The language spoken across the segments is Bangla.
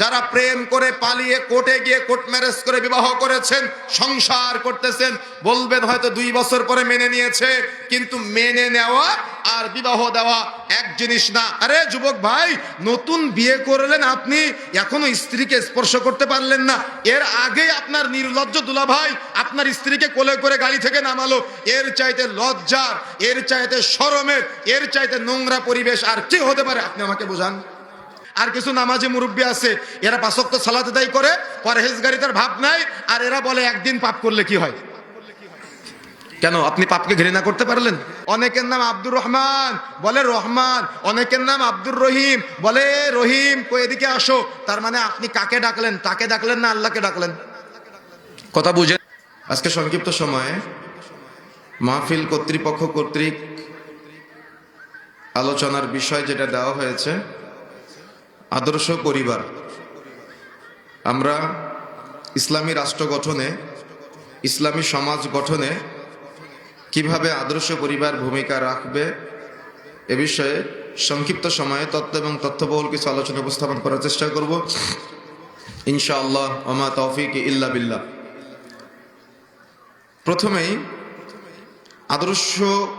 যারা প্রেম করে পালিয়ে কোর্টে গিয়ে কোর্ট ম্যারেজ করে বিবাহ করেছেন, সংসার করতেছেন, বলবেন হয়তো 2 বছর পরে মেনে নিয়েছে, কিন্তু মেনে নেওয়া আর বিবাহ দেওয়া এক জিনিস না। আরে যুবক ভাই, নতুন বিয়ে করলেন, আপনি এখনো স্ত্রীকে স্পর্শ করতে পারলেন না, এর আগে আপনার নির্লজ্জ দুলাভাই আপনার স্ত্রীকে কোলে করে গাড়ি থেকে নামালো, এর চাইতে লজ্জার, এর চাইতে শরমের, এর চাইতে নোংরা পরিবেশ আর কি হতে পারে? আপনি আমাকে বোঝান। আর কিছু নামাজি মুরব্বী আছে, এরা 5 ওয়াক্ত সালাত আদায় করে, পরহেজগারিতার ভাব নাই, আর এরা বলে একদিন পাপ করলে কি হয়। কেন আপনি পাপকে ঘৃণা করতে পারলেন? অনেকের নাম আব্দুর রহমান, বলে রহমান, অনেকের নাম আব্দুর রহিম, বলে রহিম। কই এদিকে আসো। তার মানে আপনি কাকে ডাকলেন? তাকে ডাকলেন না আল্লাহকে ডাকলেন? কথা বুঝেন। আজকে সংক্ষিপ্ত সময়ে মাহফিল কর্তৃপক্ষ কর্তৃক আলোচনার বিষয় যেটা দেওয়া হয়েছে, আদর্শ পরিবার। আমরা ইসলামী রাষ্ট্র গঠনে, ইসলামী সমাজ গঠনে কিভাবে আদর্শ পরিবার ভূমিকা রাখবে এ বিষয়ে সংক্ষিপ্ত সময়ে তত্ত্ব এবং তথ্যবহুল কিছু আলোচনা উপস্থাপন করার চেষ্টা করব ইনশাআল্লাহ। ওমা তৌফিক ইল্লা বিল্লাহ। প্রথমেই আদর্শ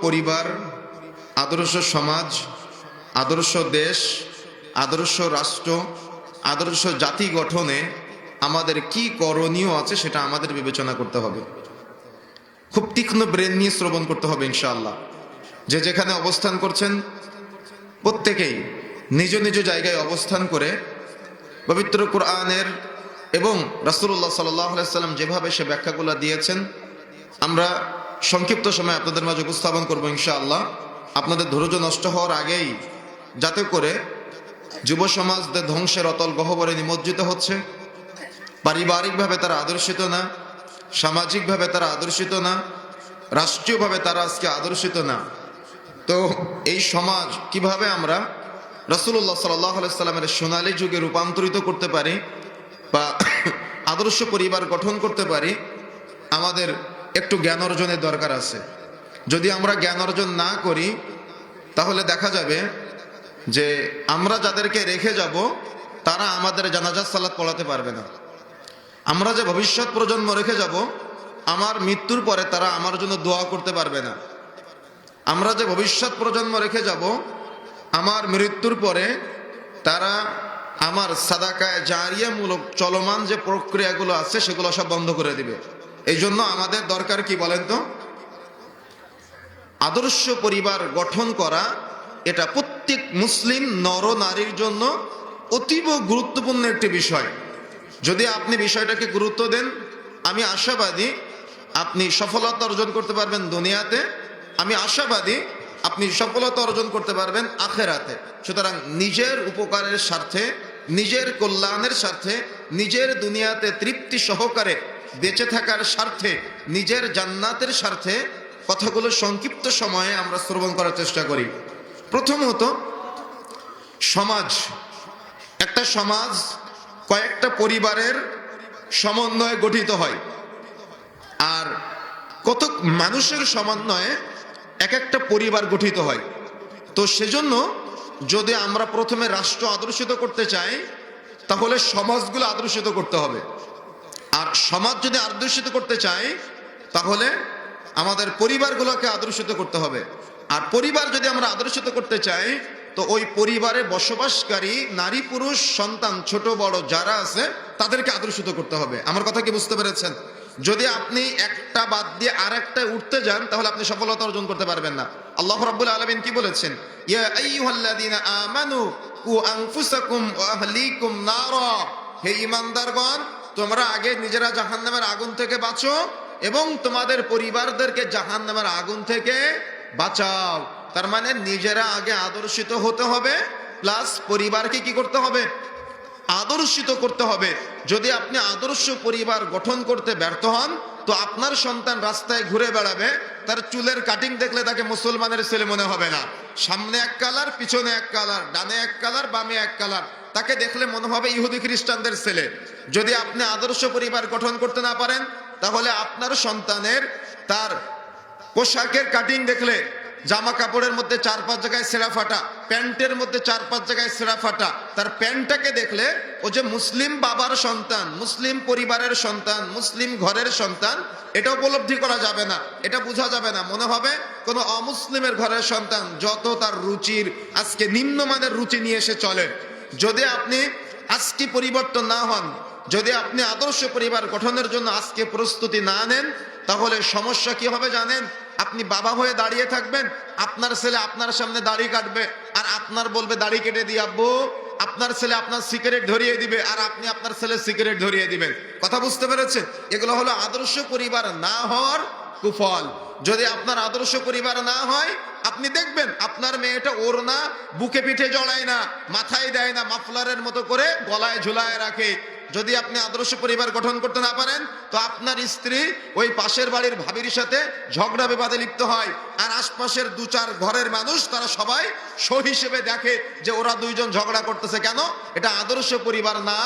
পরিবার, আদর্শ সমাজ, আদর্শ দেশ, আদর্শ রাষ্ট্র, আদর্শ জাতি গঠনে আমাদের কি করণীয় আছে সেটা আমাদের বিবেচনা করতে হবে। খুব তীক্ষ্ণ ব্রেন নিয়ে শ্রবণ করতে হবে ইনশাআল্লাহ। যে যেখানে অবস্থান করছেন প্রত্যেকেই নিজ নিজ জায়গায় অবস্থান করে পবিত্র কোরআনের এবং রাসূলুল্লাহ সাল্লাল্লাহু আলাইহি সাল্লাম যেভাবে সে ব্যাখ্যাগুলো দিয়েছেন আমরা সংক্ষিপ্ত সময় আপনাদের মাঝে উপস্থাপন করবো ইনশাআল্লাহ। আপনাদের ধৈর্য নষ্ট হওয়ার আগেই, যাতে করে যুব সমাজদের ধ্বংসের অতল গহ্বরে নিমজ্জিত হচ্ছে, পারিবারিকভাবে তারা আদর্শিত না, সামাজিকভাবে তারা আদর্শিত না, রাষ্ট্রীয়ভাবে তারা আজকে আদর্শিত না। তো এই সমাজ কিভাবে আমরা রাসূলুল্লাহ সাল্লাল্লাহু আলাইহি সাল্লামের সোনালী যুগে রূপান্তরিত করতে পারি বা আদর্শ পরিবার গঠন করতে পারি, আমাদের একটু জ্ঞান অর্জনের দরকার আছে। যদি আমরা জ্ঞান অর্জন না করি তাহলে দেখা যাবে যে আমরা যাদেরকে রেখে যাব তারা আমাদের জানাজার সালাত পড়াতে পারবে না। আমরা যে ভবিষ্যৎ প্রজন্ম রেখে যাব, আমার মৃত্যুর পরে তারা আমার জন্য দোয়া করতে পারবে না। আমরা যে ভবিষ্যৎ প্রজন্ম রেখে যাব, আমার মৃত্যুর পরে তারা আমার সাদাকায়ে জারিয়ামূলক চলমান যে প্রক্রিয়াগুলো আছে সেগুলো সব বন্ধ করে দিবে। এই জন্য আমাদের দরকার কি বলেন তো? আদর্শ পরিবার গঠন করা। এটা প্রত্যেক মুসলিম নর নারীর জন্য অতীব গুরুত্বপূর্ণ একটি বিষয়। যদি আপনি বিষয়টাকে গুরুত্ব দেন, আমি আশাবাদী আপনি সফলতা অর্জন করতে পারবেন দুনিয়াতে, আমি আশাবাদী আপনি সফলতা অর্জন করতে পারবেন আখেরাতে। সুতরাং নিজের উপকারের স্বার্থে, নিজের কল্যাণের স্বার্থে, নিজের দুনিয়াতে তৃপ্তি সহকারে বেঁচে থাকার স্বার্থে, নিজের জান্নাতের স্বার্থে কথাগুলো সংক্ষিপ্ত সময়ে আমরা শ্রবণ করার চেষ্টা করি। প্রথমত, সমাজ। একটা সমাজ কয়েকটা পরিবারের সমন্বয়ে গঠিত হয়, আর কত মানুষের সমন্বয়ে এক একটা পরিবার গঠিত হয়। তো সেজন্য যদি আমরা প্রথমে রাষ্ট্র আদর্শিত করতে চাই তাহলে সমাজগুলো আদর্শিত করতে হবে, আর সমাজ যদি আদর্শিত করতে চাই তাহলে আমাদের পরিবারগুলোকে আদর্শিত করতে হবে। আর পরিবার যদি আমরা আদর্শিত করতে চাই তো ওই পরিবারে বসবাসকারী নারী পুরুষ সন্তান ছোট বড় যারা আছে তাদেরকে আদর্শিত করতে হবে। আমার কথা কি বুঝতে পেরেছেন? যদি আপনি একটা বাদ দিয়ে আরেকটা উঠতে যান তাহলে আপনি সফলতা অর্জন করতে পারবেন না। আল্লাহ রাব্বুল আলামিন কি বলেছেন? ইয়া আইয়ুহাল্লাযীনা আমানু কু আনফুসাকুম ওয়া আহলিকুম নারা। হে ঈমানদারগণ, তোমরা আগে নিজেরা জাহান্নামের আগুন থেকে বাঁচো এবং তোমাদের পরিবারদেরকে জাহান্নামের আগুন থেকে বাঁচাও। তার মানে নিজেরা আগে আদর্শিত হতে হবে, প্লাস পরিবারকে কি করতে হবে? আদর্শিত করতে হবে। যদি আপনি আদর্শ পরিবার গঠন করতে ব্যর্থ হন তো আপনার সন্তান রাস্তায় ঘুরে বেড়াবে, তার চুলের কাটিং দেখলে তাকে মুসলমানের ছেলে মনে হবে না। সামনে এক কালার, পিছনে এক কালার, ডানে এক কালার, বামে এক কালার, তাকে দেখলে মনে হবে ইহুদি খ্রিস্টানদের ছেলে। যদি আপনি আদর্শ পরিবার গঠন করতে না পারেন তাহলে আপনার সন্তানের তার পোশাকের কাটিং দেখলে জামা কাপড়ের মধ্যে 4-5 জায়গায় ছেঁড়া ফাটা, প্যান্টের মধ্যে 4-5 জায়গায় ছেঁড়া ফাটা, তার প্যান্টটাকে দেখলে ও যে মুসলিম বাবার সন্তান, মুসলিম পরিবারের সন্তান, মুসলিম ঘরের সন্তান, এটা উপলব্ধি করা যাবে না, এটা বোঝা যাবে না। মনে হবে কোনো অমুসলিমের ঘরের সন্তান, যত তার রুচির আজকে নিম্নমানের রুচি নিয়ে এসে চলে। যদি আপনি আজকে পরিবর্তন না হন, যদি আপনি আদর্শ পরিবার গঠনের জন্য আজকে প্রস্তুতি না নেন, তাহলে সমস্যা কি হবে জানেন? আপনি বাবা হয়ে দাঁড়িয়ে থাকবেন, আপনার ছেলে আপনার সামনে দাড়ি কাটবে, আর আপনার বলবে দাড়ি কেটে দিয়ে আব্বু। আপনার ছেলে আপনার সিগারেট ধরিয়ে দিবে, আর আপনি আপনার ছেলে সিগারেট ধরিয়ে দিবেন। কথা বুঝতে পেরেছেন? এগুলো হলো আদর্শ পরিবার না হওয়ার কুফল। যদি আপনার আদর্শ পরিবার না হয়, আপনি দেখবেন আপনার মেয়েটা ওড়না বুকে পিঠে জড়ায় না, মাথায় দেয় না, মাফলারের মতো করে গলায় ঝুলায় রাখে। যদি আপনি আদর্শ পরিবার গঠন করতে না পারেন, তো আপনার স্ত্রী ওই পাশের বাড়ির ভাবির সাথে ঝগড়া বিবাদে লিপ্ত হয়, আর আশপাশের 2-4 ঘরের মানুষ তারা সবাই শো হিসেবে দেখে যে ওরা দুইজন ঝগড়া করতেছে। কেন? এটা আদর্শ পরিবার না।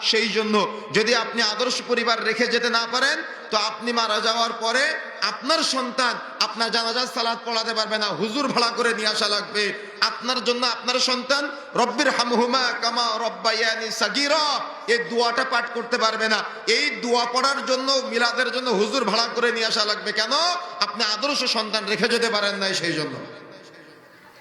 সেই জন্য যদি আপনি আদর্শ পরিবার রেখে যেতে না পারেন, তো আপনি মারা যাওয়ার পরে আপনার সন্তান আপনার জানাজার সালাত পড়াতে পারবে না, হুজুর ভাড়া করে নিয়ে আসা লাগবে। আপনার জন্য আপনার সন্তান রব্বির হামহুমা কামা রব্বায়ানি সাগীরা, এই দোয়াটা পাঠ করতে পারবে না। এই দোয়া পড়ার জন্য, মিলাদের জন্য হুজুর ভাড়া করে নিয়ে আসা লাগবে। কেন? আপনি আদর্শ সন্তান রেখে যেতে পারেন নাই, সেই জন্য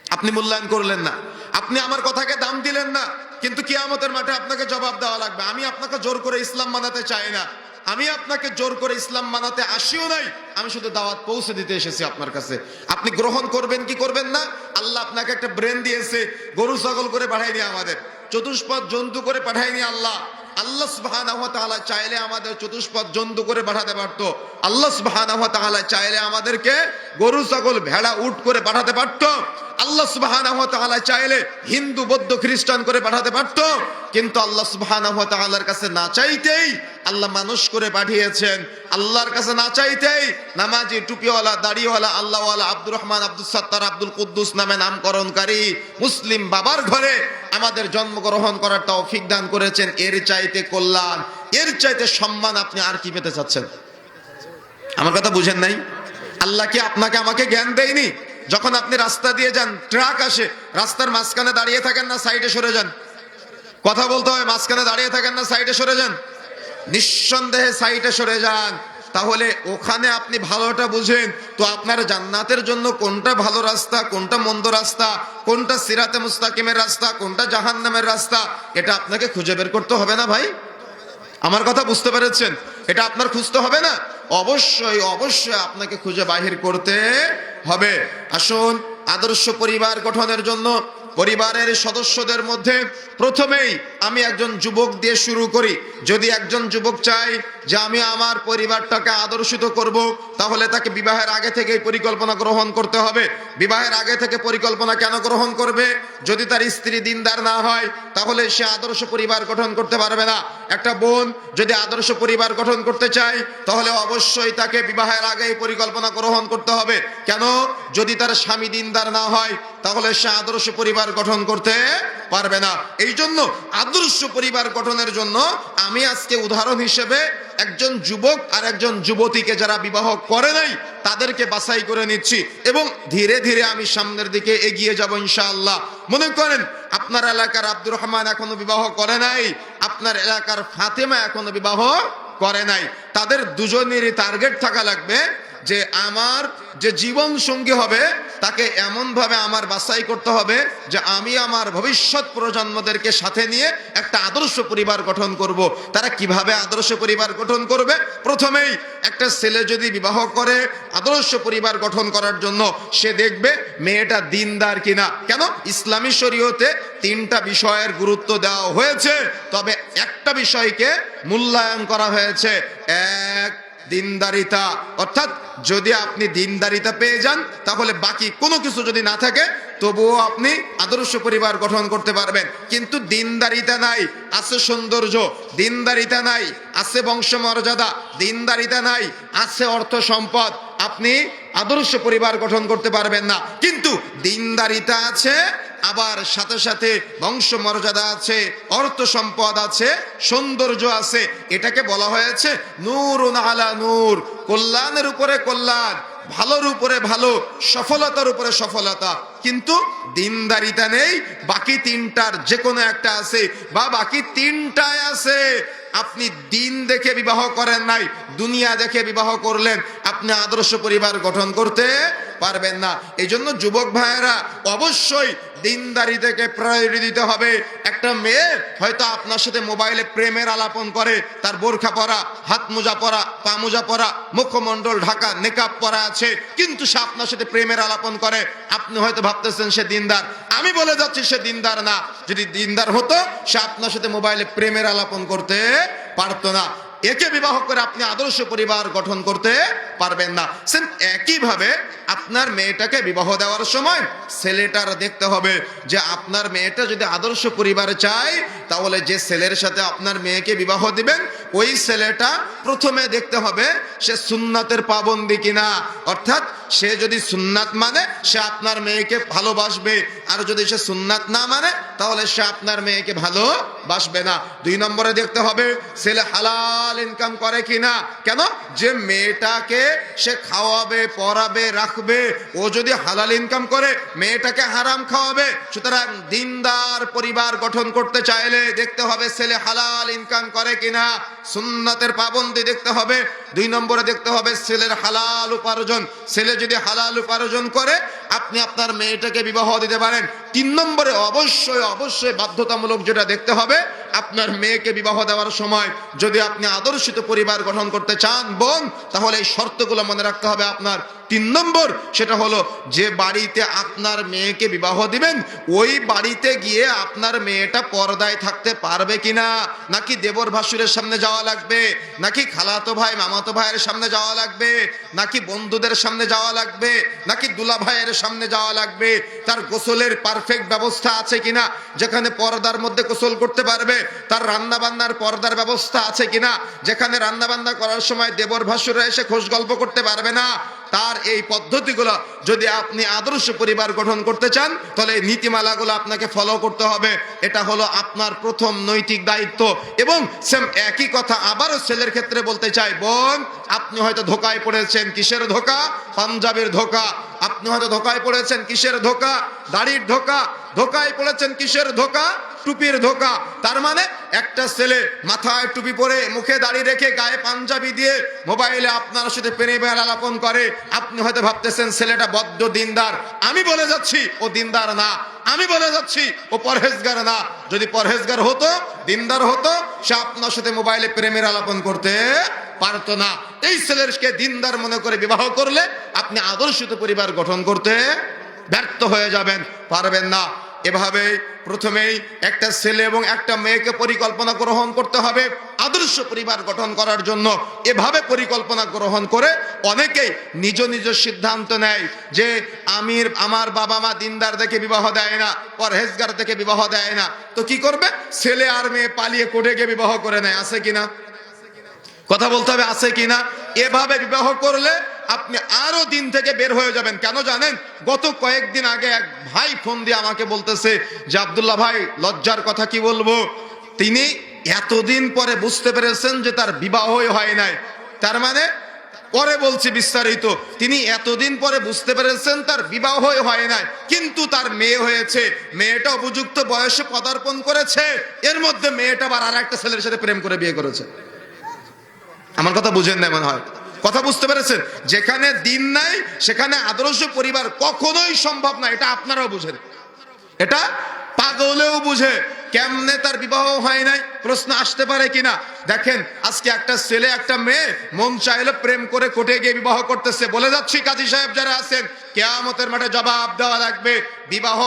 আপনি মূল্যায়ন করলেন না, আপনি আমার কথাকে দাম দিলেন না। কিন্তু কিয়ামতের মাঠে আপনাকে জবাব দেওয়া লাগবে। আমি আপনাকে জোর করে ইসলাম মানাতে চাই না, আমি আপনাকে জোর করে ইসলাম মানাতে আসিও নাই, আমি শুধু দাওয়াত পৌঁছে দিতে এসেছি আপনার কাছে। আপনি গ্রহণ করবেন কি করবেন না? আল্লাহ আপনাকে একটা ব্রেন দিয়েছে, গরু ছাগল করে পাঠায়নি, আমাদের চতুষ্পদ জন্তু করে পাঠায়নি। আল্লাহ সুবহানাহু ওয়া তাআলা চাইলে আমাদের চতুষ্পদ জন্তু করে পাঠাতে পারতো। আল্লাহ সুবহানাহু ওয়া তাআলা চাইলে আমাদেরকে গরু ছাগল ভেড়া উট করে পাঠাতে পারতো। আল্লাহ সুবহানাহু ওয়া তাআলা চাইলে হিন্দু বৌদ্ধ খ্রিস্টান করে পাঠাতে পারতো। কিন্তু আল্লাহ সুবহানাহু ওয়া তাআলার কাছে না চাইতেই আল্লাহ মানুষ করে পাঠিয়েছেন। আল্লাহর কাছে না চাইতেই নামাজি, টুপিওয়ালা, দাড়িওয়ালা, আল্লাহওয়ালা আব্দুর রহমান, আব্দুল সাত্তার, আব্দুল কুদ্দুস নামে নামকরণকারী মুসলিম বাবার ঘরে আমাদের জন্মগ্রহণ করার তৌফিক দান করেছেন। এর চাইতে কল্যাণ, এর চাইতে সম্মান আপনি আর কি পেতে চাচ্ছেন? আমার কথা বুঝেন নাই? আল্লাহ কি আপনাকে আমাকে জ্ঞান দেয়নি? যখন আপনি রাস্তা দিয়ে যান, ট্রাক আসে, রাস্তার মাঝখানে দাঁড়িয়ে থাকেন না সাইডে সরে যান? কথা বলতে হয়, মাঝখানে দাঁড়িয়ে থাকেন না সাইডে সরে যান? নিঃসন্দেহে সাইডে সরে যান। তাহলে ওখানে আপনি ভালোটা বুঝেন, তো আপনার জান্নাতের জন্য কোনটা ভালো রাস্তা, কোনটা মন্দ রাস্তা, কোনটা সিরাতে মুস্তাকিমের রাস্তা, কোনটা জাহান্নামের রাস্তা, এটা আপনাকে খুঁজে বের করতে হবে না ভাই? আমার কথা বুঝতে পেরেছেন? এটা আপনার খুঁজতে হবে না? অবশ্যই অবশ্যই আপনাকে খুঁজে বাহির করতে হবে। আসুন, আদর্শ পরিবার গঠনের জন্য পরিবারের সদস্যদের মধ্যে প্রথমেই আমি একজন যুবক দিয়ে শুরু করি। যদি একজন যুবক চায় যে আমি আমার পরিবারটাকে আদর্শিত করব, তাহলে তাকে বিবাহের আগে থেকেই পরিকল্পনা গ্রহণ করতে হবে। বিবাহের আগে থেকে পরিকল্পনা কেন গ্রহণ করবে? যদি তার স্ত্রী দিনদার না হয়, তাহলে সে আদর্শ পরিবার গঠন করতে পারবে না। একটা বোন যদি আদর্শ পরিবার গঠন করতে চায়, তাহলে অবশ্যই তাকে বিবাহের আগেই পরিকল্পনা গ্রহণ করতে হবে। কেন? যদি তার স্বামী দিনদার না হয়, তাহলে সে আদর্শ পরিবার গঠন করতে পারবে না। এই জন্য আদর্শ পরিবার গঠনের জন্য আমি আজকে উদাহরণ হিসেবে একজন যুবক আর একজন যুবতীকে যারা বিবাহ করে নাই তাদেরকে বাছাই করে নিচ্ছি, এবং ধীরে ধীরে আমি সামনের দিকে এগিয়ে যাব ইনশাআল্লাহ। মনে করেন আপনার এলাকার আব্দুর রহমান এখনো বিবাহ করে নাই, আপনার এলাকার ফাতেমা এখনো বিবাহ করে নাই। তাদের দুজনেরই টার্গেট থাকা লাগবে যে আমার যে জীবন সঙ্গী হবে তাকে এমন ভাবে আমার বাছাই করতে হবে যে আমি আমার ভবিষ্যৎ প্রজন্মদেরকে সাথে নিয়ে একটা আদর্শ পরিবার গঠন করব। তারা কিভাবে আদর্শ পরিবার গঠন করবে? প্রথমেই একটা ছেলে যদি বিবাহ করে আদর্শ পরিবার গঠন করার জন্য, সে দেখবে মেয়েটা দিনদার কিনা। কেন? ইসলামী শরীয়তে 3টা বিষয়ের গুরুত্ব দেওয়া হয়েছে, তবে একটা বিষয়কে মূল্যায়ন করা হয়েছে। এক, দিনদারিতা। অর্থাৎ যদি আপনি দিনদারিতা পেয়ে যান, তাহলে বাকি কোনো কিছু যদি না থাকে তবুও আপনি আদর্শ পরিবার গঠন করতে পারবেন। কিন্তু দিনদারিতা নাই, আছে সৌন্দর্য; দিনদারিতা নাই, আছে বংশমর্যাদা; দিনদারিতা নাই, আছে অর্থ সম্পদ, আপনি আদর্শ পরিবার গঠন করতে পারবেন না। কিন্তু দিনদারিতা আছে, আবার সাথে সাথে বংশমর্যাদা আছে, অর্থ সম্পদ আছে, সৌন্দর্য আছে। এটাকে বলা হয়েছে নূরুন আলা নূর, কল্যাণের উপরে কল্যাণ। ভালোর উপরে ভালো, সফলতার উপরে সফলতা, কিন্তু দিনদারিতা নেই। বাকি তিনটার যে কোনো একটা আছে বা বাকি তিনটায় আছে। আপনি দিন দেখে বিবাহ করেন নাই, দুনিয়া দেখে বিবাহ করলেন, আপনি আদর্শ পরিবার গঠন করতে পারবেন না। এই জন্য যুবক ভাইয়েরা অবশ্যই দিনদারি থেকে প্রায়োরিটি দিতে হবে। একটা মেয়ে হয়তো আপনার সাথে মোবাইলে প্রেমের আলাপন করে, তার বোরখা পরা, হাত মোজা পরা, পা মোজা পরা, মুখমণ্ডল ঢাকা, নেকাব পরা আছে, কিন্তু সে আপনার সাথে প্রেমের আলাপন করে। আপনি হয়তো ভাবতেছেন সে দিনদার, আমি বলে যাচ্ছি সে দিনদার না। যদি দিনদার হতো সে আপনার সাথে মোবাইলে প্রেমের আলাপন করতে পারতো না। একে বিবাহ করে আপনি আদর্শ পরিবার গঠন করতে পারবেন না। সেম একইভাবে আপনার মেয়েটাকে বিবাহ দেওয়ার সময় ছেলেটার দেখতে হবে যে আপনার মেয়েটা যদি আদর্শ পরিবারে চায়, তাহলে যে ছেলের সাথে আপনার মেয়েকে বিবাহ দিবেন ওই ছেলেটা প্রথমে দেখতে হবে সে সুন্নাতের পাবন্দি কিনা। অর্থাৎ সে যদি সুন্নাত মানে সে আপনার মেয়েকে ভালোবাসবে, আর যদি সে সুন্নাত না মানে তাহলে সে আপনার মেয়েকে ভালোবাসবে না। 2 নম্বরে দেখতে হবে ছেলে হালাল ইনকাম করে কিনা। কেন? যে মেয়েটাকে সে খাওয়াবে, পড়াবে, রাখবে, ও যদি হালাল ইনকাম করে মেয়েটাকে হারাম খাওয়াবে। সুতরাং দিনদার পরিবার গঠন করতে চাইলে দেখতে হবে ছেলে হালাল ইনকাম করে কিনা, সুন্নাতের পাবন্দি দেখতে হবে। 2 নম্বরে দেখতে হবে ছেলের হালাল উপার্জন। ছেলে যদি হালাল উপার্জন করে আপনি আপনার মেয়েটাকে বিবাহ দিতে পারেন। 3 নম্বরে অবশ্যই বাধ্যতামূলক যেটা দেখতে হবে আপনার মেয়েকে বিবাহ দেওয়ার সময়, যদি আপনি আদর্শিত পরিবার গঠন করতে চান বোন, তাহলে এই শর্তগুলো মনে রাখতে হবে আপনার। 3 নম্বর সেটা হলো যে বাড়িতে আপনার মেয়েকে বিবাহ দিবেন ওই বাড়িতে গিয়ে আপনার মেয়েটা পর্দায় থাকতে পারবে কিনা, নাকি দেবর ভাসুরের সামনে যাওয়া লাগবে, নাকি খালাতো ভাই মামাতো ভাইয়ের সামনে যাওয়া লাগবে, নাকি বন্ধুদের সামনে যাওয়া লাগবে, নাকি দুলা ভাইয়ের সামনে যাওয়া লাগবে। তার গোসলের পারফেক্ট ব্যবস্থা আছে কিনা, যেখানে পর্দার মধ্যে গোসল করতে পারবে। তার রান্না বান্নার পর্দার ব্যবস্থা আছে কিনা, যেখানে রান্না বান্না করার সময় দেবর ভাসুররা এসে খোশ গল্প করতে পারবে না। তার এই পদ্ধতিগুলো যদি আপনি আদর্শ পরিবার গঠন করতে চান তাহলে এই নীতিমালাগুলো আপনাকে ফলো করতে হবে। এটা হলো আপনার প্রথম নৈতিক দায়িত্ব। এবং সেম একই কথা আবারও ছেলের ক্ষেত্রে বলতে চাই, বোন আপনি হয়তো ধোকায় পড়েছেন। কিসের ধোকা? পাঞ্জাবের ধোকা। আপনি হয়তো ধোকায় পড়েছেন। কিসের ধোকা? দাড়ির ধোকা। ধোকায় পড়েছেন কিসের ধোকা? টুপির ধোকা। তার মানে একটা ছেলে মাথায় টুপি পরে, মুখে দাড়ি রেখে, গায়ে পাঞ্জাবি দিয়ে মোবাইলে আপনার সাথে প্রেমের আলাপন করে। আপনি হয়তো ভাবতেছেন ছেলেটা বদ্ধ দিনদার। আমি বলে যাচ্ছি ও দিনদার না, আমি বলে যাচ্ছি ও পরহেজগার না। যদি পরহেজগার হতো, দিনদার হতো, সে আপনার সাথে মোবাইলে প্রেমের আলাপন করতে পারতো না। এই ছেলেকে দিনদার মনে করে বিবাহ করলে আপনি আদর্শিত পরিবার গঠন করতে ব্যর্থ হয়ে যাবেন, পারবেন না। এভাবে প্রথমেই একটা ছেলে এবং একটা মেয়েকে পরিকল্পনা গ্রহণ করতে হবে আদর্শ পরিবার গঠন করার জন্য। এভাবে পরিকল্পনা গ্রহণ করে অনেকেই নিজ নিজ সিদ্ধান্ত নেয় যে আমার বাবা মা দিনদার দেখে বিবাহ দেয় না, পরহেজগার দেখে বিবাহ দেয় না, তো কি করবে? ছেলে আর মেয়ে পালিয়ে কোর্টে গিয়ে বিবাহ করে নেয়। আছে কিনা? কথা বলতে হবে, আছে কিনা? এভাবে বিবাহ করলে আপনি আরো দিন থেকে বের হয়ে যাবেন। কেন জানেন? গত কয়েকদিন আগে এক ভাই ফোন দিয়ে আমাকে বলতেছে যে আব্দুল্লাহ ভাই, লজ্জার কথা কি বলবো, তিনি এতদিন পরে বুঝতে পেরেছেন যে তার বিবাহই হয় নাই। তার মানে পরে বলছি বিস্তারিত, তিনি এতদিন পরে বুঝতে পেরেছেন তার বিবাহই হয় নাই, কিন্তু তার মেয়ে হয়েছে। মেয়েটা উপযুক্ত বয়সে পদার্পণ করেছে, এর মধ্যে মেয়েটা আবার আর একটা ছেলের সাথে প্রেম করে বিয়ে করেছে। আমার কথা বুঝেন না মনে হয়? কথা বুঝতে পেরেছেন? যেখানে দিন নাই সেখানে আদর্শ পরিবার কখনোই সম্ভব না। এটা আপনারাও বুঝেন, এটা পাগলেও বুঝে। কেমনে তার বিবাহ হয় নাই প্রশ্ন আসতে পারে কিনা? দেখেন আজকে একটা ছেলে একটা মেয়ে মন চাইলে প্রেম করে কোর্টে গিয়ে বিবাহ করতেছে। বলে যাচ্ছি কাজী সাহেব যারা আছেন, কিয়ামতের মাঠে জবাব দেওয়া লাগবে। বিবাহ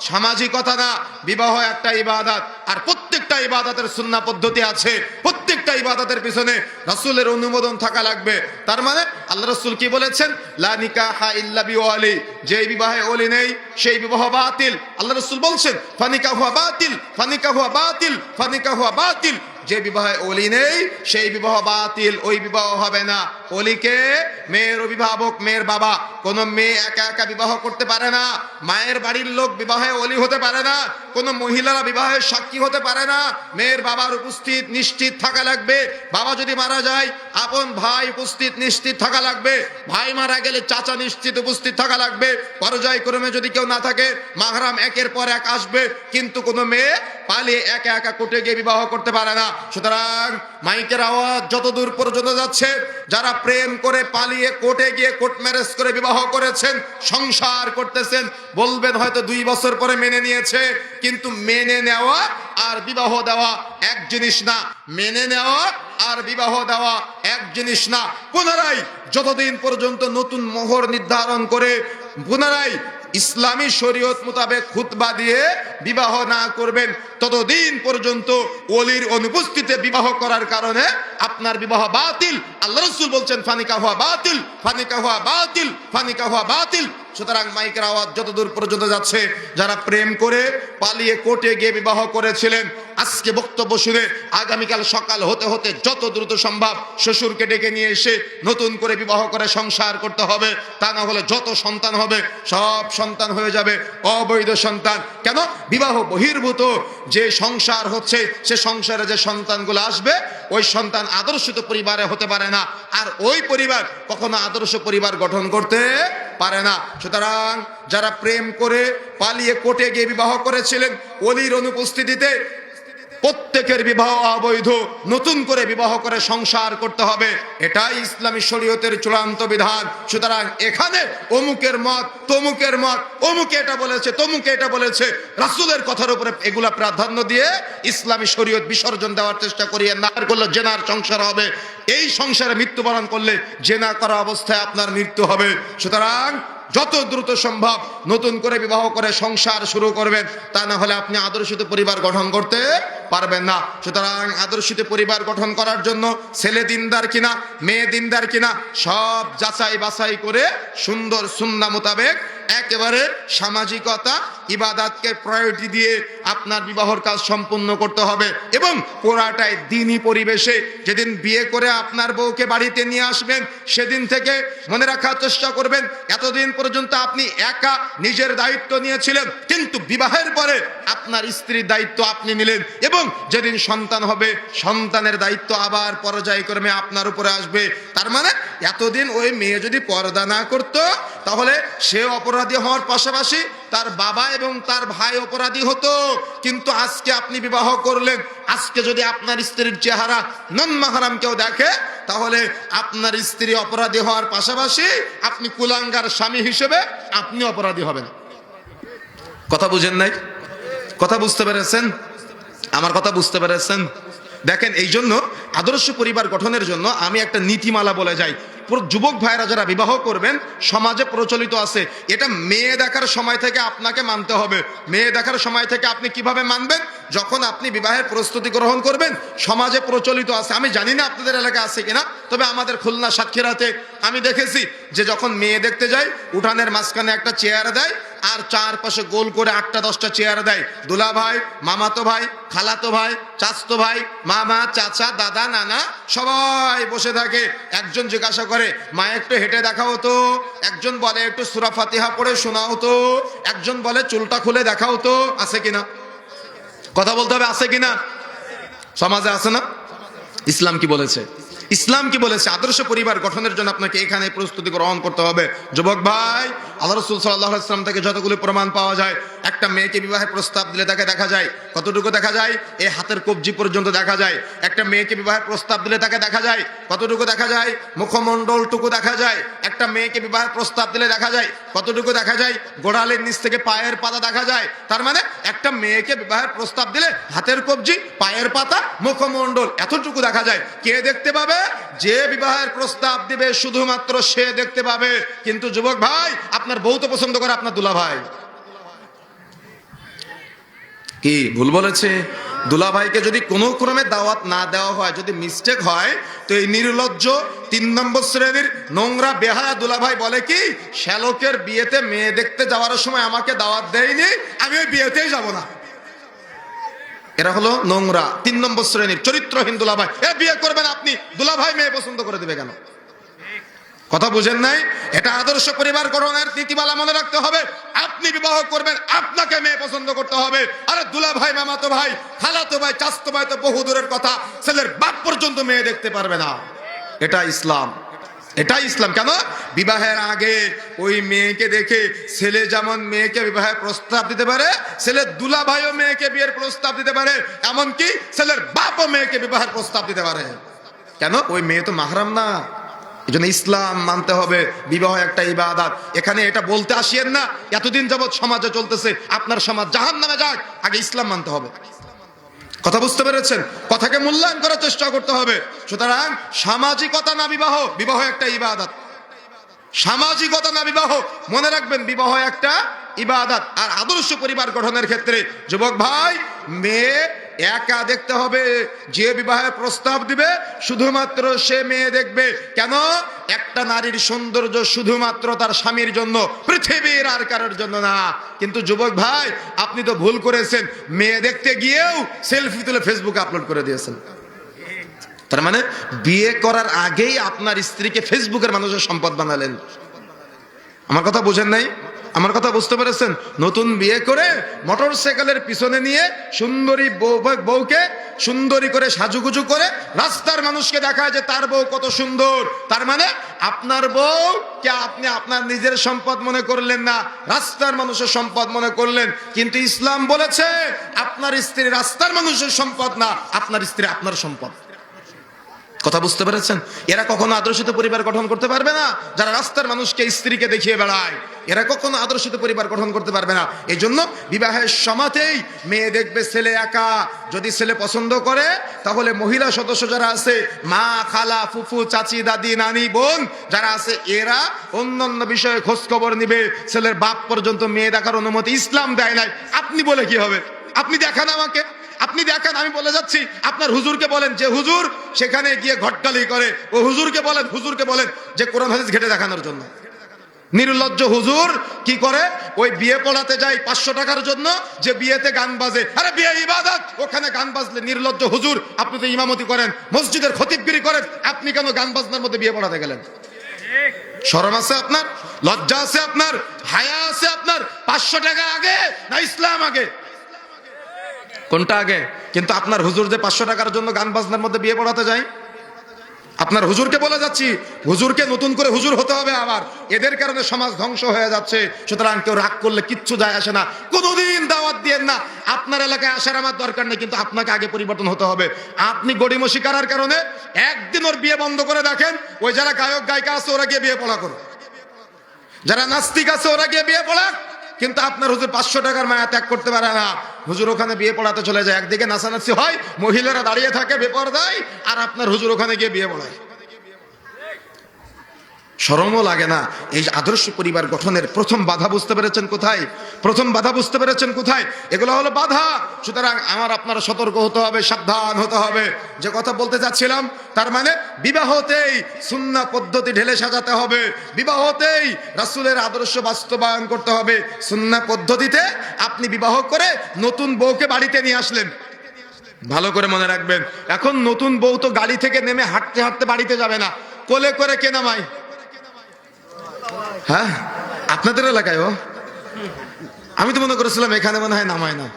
সামাজিকতা না, বিবাহ একটা ইবাদত। আর প্রত্যেকটা ইবাদতের সুন্নাহ পদ্ধতি আছে, প্রত্যেকটা ইবাদতের পিছনে রাসূলের অনুমোদন থাকা লাগবে। তার মানে আল্লাহ রাসূল কি বলেছেন? লা নিকাহা ইল্লা বিওয়ালি, যে বিবাহে ওলি নেই সেই বিবাহ বাতিল। আল্লাহ রাসূল বলছেন ফানিকাহু বাতিল, ফানিকাহু বাতিল, ফানিকাহু বাতিল। যে বিবাহে ওলি নেই সেই বিবাহ বাতিল, ওই বিবাহ হবে না। ওলিকে মেয়ের অভিভাবক, মেয়ের বাবা। কোন মেয়ে একা একা বিবাহ করতে পারে না, মায়ের বাড়ির লোক বিবাহে ওলি হতে পারে না, কোন মহিলারা বিবাহের সাক্ষী হতে পারে না। মেয়ের বাবার উপস্থিত নিশ্চিত থাকা লাগবে। বাবা যদি মারা যায় আপন ভাই উপস্থিত নিশ্চিত থাকা লাগবে। ভাই মারা গেলে চাচা নিশ্চিত উপস্থিত থাকা লাগবে। পর্যায়ক্রমে যদি কেউ না থাকে মাহরাম একের পর এক আসবে, কিন্তু কোনো মেয়ে পালিয়ে একা একা কোর্টে গিয়ে বিবাহ করতে পারে না। সুতরাং মাইকের আওয়াজ যত দূর পর্যন্ত যাচ্ছে, যারা প্রেম করে পালিয়ে কোর্টে গিয়ে কোর্ট ম্যারেজ করে বিবাহ করেছেন, সংসার করতেছেন, বলবেন হয়তো 2 বছর পরে মেনে নিয়েছে, কিন্তু মেনে নেওয়া আর বিবাহ দেওয়া এক জিনিস না। মেনে নেওয়া আর বিবাহ দেওয়া এক জিনিস না। পুনরায় যতদিন পর্যন্ত নতুন মোহর নির্ধারণ করে পুনরায় ইসলামী শরীয়ত মোতাবেক খুতবা দিয়ে বিবাহ না করবেন, ততদিন পর্যন্ত ওলির অনুপস্থিতিতে বিবাহ করার কারণে আপনার বিবাহ বাতিল। আল্লাহ রাসূল বলছেন ফানিকা হুয়া বাতিল, ফানিকা হুয়া বাতিল, ফানিকা হুয়া বাতিল। সুতরাং মাইকের আওয়াজ যতদূর পর্যন্ত যাচ্ছে, যারা প্রেম করে পালিয়ে কোর্টে গিয়ে বিবাহ করেছিলেন, আজকে বক্তব্য শুনে আগামীকাল সকাল হতে হতে যত দ্রুত সম্ভব শ্বশুরকে ডেকে নিয়ে এসে নতুন করে বিবাহ করে সংসার করতে হবে। তা না হলে যত সন্তান হবে সব সন্তান হয়ে যাবে অবৈধ সন্তান। কেন? বিবাহ বহির্ভূত যে সংসার হচ্ছে, সে সংসারে যে সন্তানগুলো আসবে, ওই সন্তান আদর্শিত পরিবারে হতে পারে না, আর ওই পরিবার কখনো আদর্শ পরিবার গঠন করতে পারে না। সুতরাং যারা প্রেম করে পালিয়ে কোর্টে গিয়ে বিবাহ করেছিলেন ওলির অনুপস্থিতিতে, প্রত্যেকের বিবাহ অবৈধ। নতুন করে বিবাহ করে সংসার করতে হবে, এটাই ইসলামী শরীয়তের চূড়ান্ত বিধান। সুতরাং এখানে অমুকের মত, তমুকের মত, অমুকে এটা বলেছে, তমুকে এটা বলেছে, রাসূলের কথার উপরে এগুলা প্রাধান্য দিয়ে ইসলামী শরীয়ত বিসর্জন দেওয়ার চেষ্টা করিয়ে না করলে জেনার সংসার হবে। এই সংসারে মৃত্যুবরণ করলে জেনা করা অবস্থায় আপনার মৃত্যু হবে। সুতরাং যত দ্রুত সম্ভব নতুন করে বিবাহ করে সংসার শুরু করবেন, তা না হলে আপনি আদর্শিত পরিবার গঠন করতে পারবেন না। সুতরাং আদর্শিত পরিবার গঠন করার জন্য ছেলে দিনদার কিনা, মেয়ে দিনদার কিনা, সব যাচাই বাছাই করে সুন্দর সুন্নাহ মোতাবেক একেবারে সামাজিকতা ইবাদতকে প্রায়োরিটি দিয়ে আপনার বিবাহর কাজ সম্পূর্ণ করতে হবে। এবং পুরাটাই দ্বীনি পরিবেশে। যেদিন বিয়ে করে আপনার বউকে বাড়িতে নিয়ে আসবেন, সেদিন থেকে মনে রাখার চেষ্টা করবেন এতদিন পর্যন্ত আপনি একা নিজের দায়িত্ব নিয়েছিলেন, কিন্তু বিবাহের পরে আপনার স্ত্রীর দায়িত্ব আপনি নিলেন। এবং যেদিন সন্তান হবে, সন্তানের দায়িত্ব আবার পর্যায়ক্রমে আপনার উপরে আসবে। তার মানে এতদিন ওই মেয়ে যদি পর্দা না করত, তাহলে সে অপরাধী হওয়ার পাশাপাশি তার বাবা এবং তার ভাই অপরাধী হতো। কিন্তু আজকে আপনি বিবাহ করলেন, আজকে যদি আপনার স্ত্রীর চেহারা নন মাহরাম কেউ দেখে, তাহলে আপনার স্ত্রী অপরাধী হওয়ার পাশাপাশি আপনি কুলাঙ্গার স্বামী হিসেবে আপনি অপরাধী হবেন। কথা বুঝেন নাই? কথা বুঝতে পেরেছেন? আমার কথা বুঝতে পেরেছেন? দেখেন, এই জন্য আদর্শ পরিবার গঠনের জন্য আমি একটা নীতিমালা বলে যাই। যুবক ভাইরা যারা বিবাহ করবেন, সমাজে প্রচলিত আছে, এটা মেয়ে দেখার সময় থেকে আপনাকে মানতে হবে। মেয়ে দেখার সময় থেকে আপনি কিভাবে মানবেন? যখন আপনি বিবাহের প্রস্তুতি গ্রহণ করবেন, সমাজে প্রচলিত আছে, আমি জানি না আপনাদের এলাকায় আছে কিনা, তবে আমাদের খুলনা সাতক্ষীরাতে আমি দেখেছি যে যখন মেয়ে দেখতে যাই, উঠানের মাঝখানে একটা চেয়ার দেয়, আর চারপাশে গোল করে 8টা-10টা চেয়ার দেয়। দুলা ভাই, মামাতো ভাই, খালাতো ভাই, চাচতো ভাই, মামা, চাচা, দাদা, নানা সবাই বসে থাকে। একজন জিজ্ঞাসা করে, মা একটু হেঁটে দেখাও তো। একজন বলে একটু সূরা ফাতিহা পড়ে শোনাও তো। একজন বলে চুলটা খুলে দেখাও তো। আছে কিনা? কথা বলতে হবে, আছে কিনা? সমাজে আছে না? ইসলাম কি বলেছে? ইসলাম কি বলেছে? আদর্শ পরিবার গঠনের জন্য আপনাকে এখানে প্রস্তুতি গ্রহণ করতে হবে। যুবক ভাই, আল্লাহ রাসূল সাল্লাল্লাহু আলাইহি ওয়াসাল্লাম থেকে যতগুলো প্রমাণ পাওয়া যায়, একটা মেয়েকে বিবাহের প্রস্তাব দিলে তাকে দেখা যায় কতটুকু দেখা যায়? এই হাতের কবজি পর্যন্ত দেখা যায়। একটা মেয়েকে বিবাহের প্রস্তাব দিলে তাকে দেখা যায় কতটুকু দেখা যায়? মুখমণ্ডলটুকু দেখা যায়। একটা মেয়েকে বিবাহের প্রস্তাব দিলে দেখা যায় কতটুকু দেখা যায়? গোড়ালির নিচ থেকে পায়ের পাতা দেখা যায়। তার মানে একটা মেয়েকে বিবাহের প্রস্তাব দিলে হাতের কবজি, পায়ের পাতা, মুখমণ্ডল এতটুকু দেখা যায়। কে দেখতে পাবে? যে বিবাহের প্রস্তাব দিবে শুধুমাত্র সে দেখতে পাবে। কিন্তু যুবক ভাই, আপনার বউ তো পছন্দ করে আপনার দুলা ভাই। কি ভুল বলেছে? দুলা ভাইকে যদি কোনো ক্রমে দাওয়াত না দেওয়া হয়, যদি মিস্টেক হয়, তো এই নির্লজ্জ 3 নম্বর শ্রেণীর নোংরা বেহায়া দুলা ভাই বলে কি, শ্যালকের বিয়েতে মেয়ে দেখতে যাওয়ার সময় আমাকে দাওয়াত দেয়নি, আমি ওই বিয়েতেই যাব না। এরা হলো নোংরা 3 নম্বর শ্রেণীর চরিত্রহীন দুলাভাই। বিয়ে করবেন আপনি, দুলাভাই মেয়ে পছন্দ করে দিবে কেন? কথা বুঝেন নাই? এটা আদর্শ পরিবার গঠনের নীতিমালা মনে রাখতে হবে। আপনি বিবাহ করবেন, আপনাকে মেয়ে পছন্দ করতে হবে। আরে দুলা ভাই, মামাতো ভাই, খালাতো ভাই, চাচতো ভাই তো বহু দূরের কথা, ছেলের বাপ পর্যন্ত মেয়ে দেখতে পারবে না। এটা ইসলাম, এটাই ইসলাম। কেন? বিবাহের আগে ওই মেয়েকে দেখে ছেলে যেমন মেয়েকে বিবাহের প্রস্তাব দিতে পারে, ছেলের দুলা ভাইও মেয়েকে বিয়ের প্রস্তাব দিতে পারে, এমনকি ছেলের বাপও মেয়েকে বিবাহের প্রস্তাব দিতে পারে। কেন? ওই মেয়ে তো মাহরাম না। এই জন্য ইসলাম মানতে হবে। বিবাহ একটা ইবাদত। এখানে এটা বলতে আসিয়েন না এতদিন যাবৎ সমাজে চলতেছে আপনার সমাজ জাহান্নামে যাক, আগে ইসলাম মানতে হবে। কথা বুঝতে পেরেছেন? কথাকে মূল্যায়ন করার চেষ্টা করতে হবে। সুতরাং সামাজিকতা না বিবাহ, বিবাহ একটা ইবাদত। সামাজিকতা না বিবাহ, মনে রাখবেন বিবাহ একটা ইবাদত। আর আদর্শ পরিবার গঠনের ক্ষেত্রে যুবক ভাই, মেয়ে একা দেখতে হবে। যে বিবাহের প্রস্তাব দিবে শুধুমাত্র সে মেয়ে দেখবে। কেন? একটা নারীর সৌন্দর্য শুধুমাত্র তার স্বামীর জন্য, পৃথিবীর আর কারোর জন্য না। কিন্তু যুবক ভাই, আপনি তো ভুল করেছেন, মেয়ে দেখতে গিয়েও সেলফি তুলে ফেসবুকে আপলোড করে দিয়েছেন। তার মানে বিয়ে করার আগেই আপনার স্ত্রীকে ফেসবুকের মানুষের সম্পদ বানালেন। আমার কথা বুঝেন নাই? আমার কথা বুঝতে পেরেছেন? নতুন বিয়ে করে মোটরসাইকেলের পিছনে নিয়ে সুন্দরী বউকে সুন্দরী করে সাজুগুজু করে রাস্তার মানুষকে দেখায় যে তার বউ কত সুন্দর। তার মানে আপনার বউ কে আপনি আপনার নিজের সম্পদ মনে করলেন না, রাস্তার মানুষের সম্পদ মনে করলেন। কিন্তু ইসলাম বলেছে আপনার স্ত্রী রাস্তার মানুষের সম্পদ না, আপনার স্ত্রী আপনার সম্পদ। কথা বুঝতে পেরেছেন? এরা কখনো আদর্শিত পরিবার গঠন করতে পারবে না। যারা রাস্তার মানুষকে স্ত্রীকে দেখিয়ে বেড়ায়, এরা কখনো আদর্শিত পরিবার গঠন করতে পারবে না। এই জন্য বিবাহের সময়তেই মেয়ে দেখবে ছেলে একা। যদি ছেলে পছন্দ করে তাহলে মহিলা সদস্য যারা আছে, মা, খালা, ফুফু, চাচি, দাদি, নানি, বোন যারা আছে, এরা অন্যান্য বিষয়ে খোঁজ খবর নিবে। ছেলের বাপ পর্যন্ত মেয়ে দেখার অনুমতি ইসলাম দেয় নাই। আপনি বলে কি হবে? আপনি দেখান আমাকে, আপনি দেখান। আমি বলে যাচ্ছি, আপনার হুজুরকে বলেন, যে হুজুর সেখানে গিয়ে ঘটকালি করে, ও হুজুরকে বলেন যে কোরআন হাদিস ঘেটে দেখানোর জন্য। নির্লজ্জ হুজুর কি করে? ওই বিয়ে পড়াতে যায় 500 টাকার জন্য, যে বিয়েতে গান বাজে। আরে বিয়ে ইবাদত, ওখানে গান বাজলে নির্লজ্জ হুজুর, আপনি তো ইমামতি করেন, মসজিদের খতিবগিরি করেন, আপনি কেন গান বাজনার মধ্যে বিয়ে পড়াতে গেলেন? শরম আছে আপনার? লজ্জা আছে আপনার? হায়া আছে আপনার? 500 টাকা আগে না ইসলাম আগে? কোনটা আগে? কিন্তু আপনার হুজুর যে 500 টাকার জন্য গান বাজনার মধ্যে বিয়ে পড়াতে যায়, আপনার হুজুরকে বলে যাচ্ছি, হুজুরকে নতুন করে হুজুর হতে হবে। আবার এদের কারণে সমাজ ধ্বংস হয়ে যাচ্ছে। সুতরাং কেউ রাগ করলে কিচ্ছু যায় আসে না, কোনোদিন দাওয়াত দিয়েন না। আপনার এলাকায় আসার আমার দরকার নেই, কিন্তু আপনাকে আগে পরিবর্তন হতে হবে। আপনি গড়িমসি করার কারণে একদিন ওর বিয়ে বন্ধ করে দেখেন। ওই যারা গায়ক গায়িকা আছে ওরা গিয়ে বিয়ে পড়া করো, যারা নাস্তিক আছে ওরা গিয়ে বিয়ে পড়া। কিন্তু আপনার হুজুর 500 টাকার মায়া ত্যাগ করতে পারে না। হুজুর ওখানে বিয়ে পড়াতে চলে যায়, একদিকে নাচানাচি হয়, মহিলারা দাঁড়িয়ে থাকে বেপরদায়, আর আপনার হুজুর ওখানে গিয়ে বিয়ে পড়ায়। শরমও লাগে না? এই আদর্শ পরিবার গঠনের প্রথম বাধা বুঝতে পেরেছেন কোথায়? প্রথম বাধা বুঝতে পেরেছেন কোথায়? এগুলো হলো বাধা। সুতরাং আমার আপনারা সতর্ক হতে হবে, সাবধান হতে হবে। যে কথা বলতে চাচ্ছিলাম, তার মানে বিবাহতেই সুন্নাহ পদ্ধতি ঢেলে সাজাতে হবে, বিবাহতেই রাসূলের আদর্শ বাস্তবায়ন করতে হবে। সুন্নাহ পদ্ধতিতে আপনি বিবাহ করে নতুন বউকে বাড়িতে নিয়ে আসলেন, ভালো করে মনে রাখবেন, এখন নতুন বউ তো গাড়ি থেকে নেমে হাঁটতে হাঁটতে বাড়িতে যাবে না, কোলে করে কে নামায়? হ্যাঁ, আপনাদের এলাকায় ও, আমি তো মনে করেছিলাম এখানে মনে হয় নামায় না।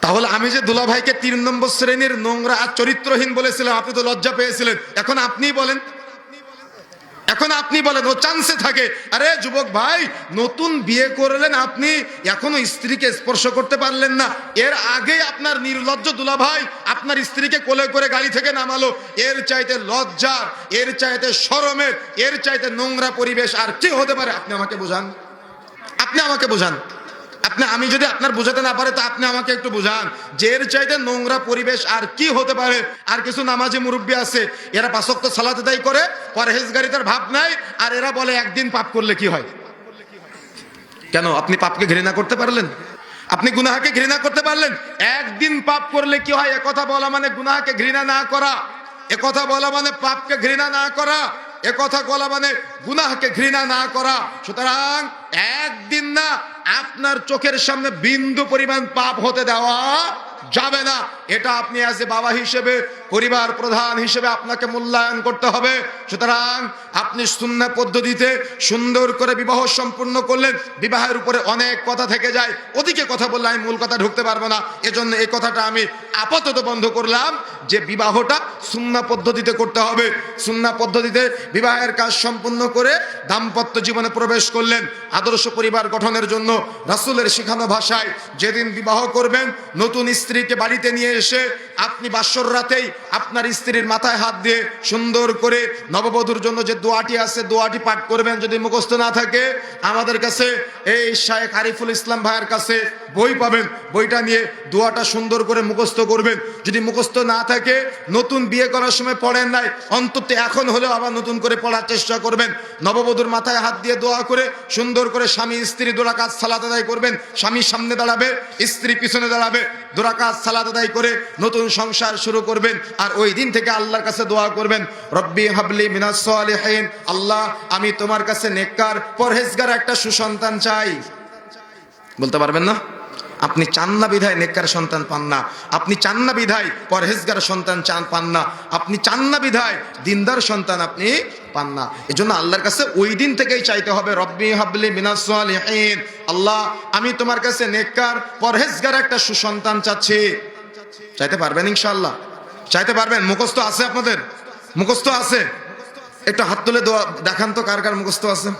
তাহলে আমি যে দুলা ভাইকে 3 নম্বর শ্রেণীর নোংরা আর চরিত্রহীন বলেছিলাম, আপনি তো লজ্জা পেয়েছিলেন। এখন আপনি বলেন, এখন আপনি বলেন, ও চান্সে থাকে। আরে যুবক ভাই, নতুন বিয়ে করলেন আপনি, এখনো স্ত্রীকে স্পর্শ করতে পারলেন না, এর আগে আপনার নির্লজ্জ দুলা ভাই আপনার স্ত্রীকে কোলে করে গাড়ি থেকে নামালো। এর চাইতে লজ্জা, এর চাইতে শরমের, এর চাইতে নোংরা পরিবেশ আর কি হতে পারে? আপনি আমাকে বোঝান, আপনি আমাকে বোঝান। আমি যদি আপনার বোঝাতে না পারে তো আপনি আমাকে একটু বোঝান যে এর চাইতে নোংরা পরিবেশ আর কি হতে পারে? আর কিছু নামাজি মুরব্বী আছে, এরা 5 ওয়াক্ত সালাত আদায় করে, পরহেজগারিতার ভাব নাই, আর এরা বলে একদিন পাপ করলে কি হয়। কেন? আপনি পাপকে ঘৃণা করতে পারলেন? আপনি গুনাহকে ঘৃণা করতে পারলেন? একদিন পাপ করলে কি হয় একথা বলা মানে গুনাহকে ঘৃণা না করা, একথা বলা মানে পাপকে ঘৃণা না করা, একথা বলা মানে গুনাহকে ঘৃণা না করা। সুতরাং একদিন না, আপনার চোখের সামনে বিন্দু পরিমাণ পাপ হতে দেওয়া যাবে না। এটা আপনি অ্যাজ এ বাবা হিসেবে, পরিবার প্রধান হিসেবে আপনাকে মূল্যায়ন করতে হবে। সুতরাং আপনি সুন্নাহ পদ্ধতিতে সুন্দর করে বিবাহ সম্পূর্ণ করলেন। বিবাহের উপরে অনেক কথা থেকে যায়, ওদিকে কথা বললে আমি মূল কথা ঢুকতে পারবো না, এজন্য এই কথাটা আমি আপাতত বন্ধ করলাম যে বিবাহটা সুন্নাহ পদ্ধতিতে করতে হবে। সুন্নাহ পদ্ধতিতে বিবাহের কাজ সম্পূর্ণ করে দাম্পত্য জীবনে প্রবেশ করলেন আদর্শ পরিবার গঠনের জন্য। রাসূলের শেখানো ভাষায় যেদিন বিবাহ করবেন, নতুন স্ত্রীকে বাড়িতে নিয়ে এসে আপনি বাসর রাতেই আপনার স্ত্রীর মাথায় হাত দিয়ে সুন্দর করে নববধূর জন্য যে দোয়াটি আছে দোয়াটি পাঠ করবেন। যদি মুখস্থ না থাকে আমাদের কাছে এই শায়েখ আরিফুল ইসলাম ভাইয়ের কাছে বই পাবেন, বইটা নিয়ে দোয়াটা সুন্দর করে মুখস্থ করবেন। যদি মুখস্থ না থাকে, নতুন বিয়ে করার সময় পড়েন নাই, অন্তত এখন হলেও আবার নতুন করে পড়ার চেষ্টা করবেন। নববধূর মাথায় হাত দিয়ে দোয়া করে সুন্দর করে স্বামী স্ত্রী 2 রাকাত সালাত আদায় করবেন। স্বামী সামনে দাঁড়াবে, স্ত্রী পিছনে দাঁড়াবে, 2 রাকাত সালাত আদায় করে নতুন সংসার শুরু করবেন। আর ওই দিন থেকে আল্লাহর কাছে দোয়া করবেন, রব্বি হাবলি মিনাস সালিহিন, আল্লাহ আমি তোমার কাছে নেককার পরহেজগার একটা সুসন্তান চাই। বলতে পারবেন না? আপনি চান না বিধায় নেককার সন্তান পান না, আপনি চান না বিধায় পরহেজগার সন্তান পান না, আপনি চান না বিধায় দিনদার সন্তান আপনি পান না। এজন্য আল্লাহর কাছে ওই দিন থেকেই চাইতে হবে, রব্বি হাবলি মিনাস সালিহিন, আল্লাহ আমি তোমার কাছে নেককার পরহেজগার একটা সুসন্তান চাচ্ছি। চাইতে পারবেন ইনশাআল্লাহ? চাইতে পারবেন? মুখস্থ আছে আপনাদের? মুখস্থ আছে? একটু হাত তুলে দোয়া দেখান তো কার কার মুখস্থ আছে।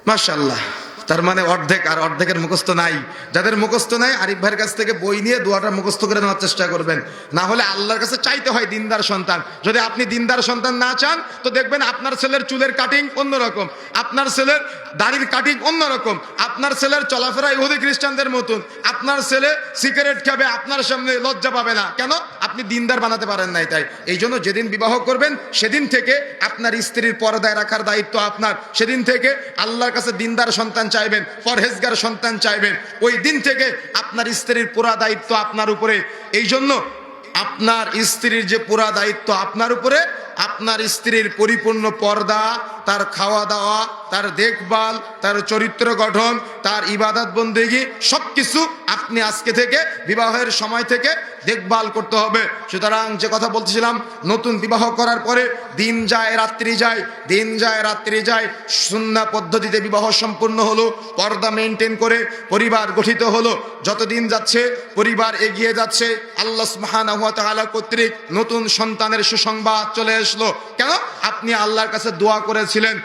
মাশাআল্লাহ, তার মানে অর্ধেক, আর অর্ধেকের মুখস্থ নাই। যাদের মুখস্থ নাই আরিফ ভাইয়ের কাছ থেকে বই নিয়ে দোয়াটা মুখস্থ করে নেওয়ার চেষ্টা করবেন। না হলে আল্লাহর কাছে চাইতে হয় দিনদার সন্তান। যদি আপনি দিনদার সন্তান না চান তো দেখবেন আপনার ছেলের চুলের কাটিং অন্যরকম, আপনার ছেলের দাড়ির কাটিং অন্যরকম, আপনার ছেলের চলাফেরা ইহুদি খ্রিস্টানদের মতন, আপনার ছেলে সিগারেট খাবে, আপনার সামনে লজ্জা পাবে না। কেন? আপনি দিনদার বানাতে পারেন নাই। তাই এই জন্য যেদিন বিবাহ করবেন সেদিন থেকে আপনার স্ত্রীর পর্দায় রাখার দায়িত্ব আপনার। সেদিন থেকে আল্লাহর কাছে দিনদার সন্তান চাইবেন, পরহেজগার সন্তান চাইবেন। ওই দিন থেকে আপনার স্ত্রীর পুরা দায়িত্ব আপনার উপরে। এই জন্য আপনার স্ত্রীর যে পুরা দায়িত্ব আপনার উপরে, আপনার স্ত্রীর পরিপূর্ণ পর্দা, তার খাওয়া দাওয়া, তার দেখভাল, তার চরিত্র গঠন, তার ইবাদত বন্দেগী সবকিছু আপনি আজকে থেকে বিবাহের সময় থেকে দেখভাল করতে হবে। সুতরাং যে কথা বলতেছিলাম, নতুন বিবাহ করার পরে দিন যায় রাত্রি যায়, দিন যায় রাত্রি যায়, সুন্নাহ পদ্ধতিতে বিবাহ সম্পূর্ণ হলো, পর্দা মেনটেন করে পরিবার গঠিত হলো। যত দিন যাচ্ছে পরিবার এগিয়ে যাচ্ছে, আল্লাহ সুবহানাহু ওয়া তাআলা কর্তৃক নতুন সন্তানের সুসংবাদ চলে আসলো। কেন? আপনি আল্লাহর কাছে দোয়া করেছিলেন,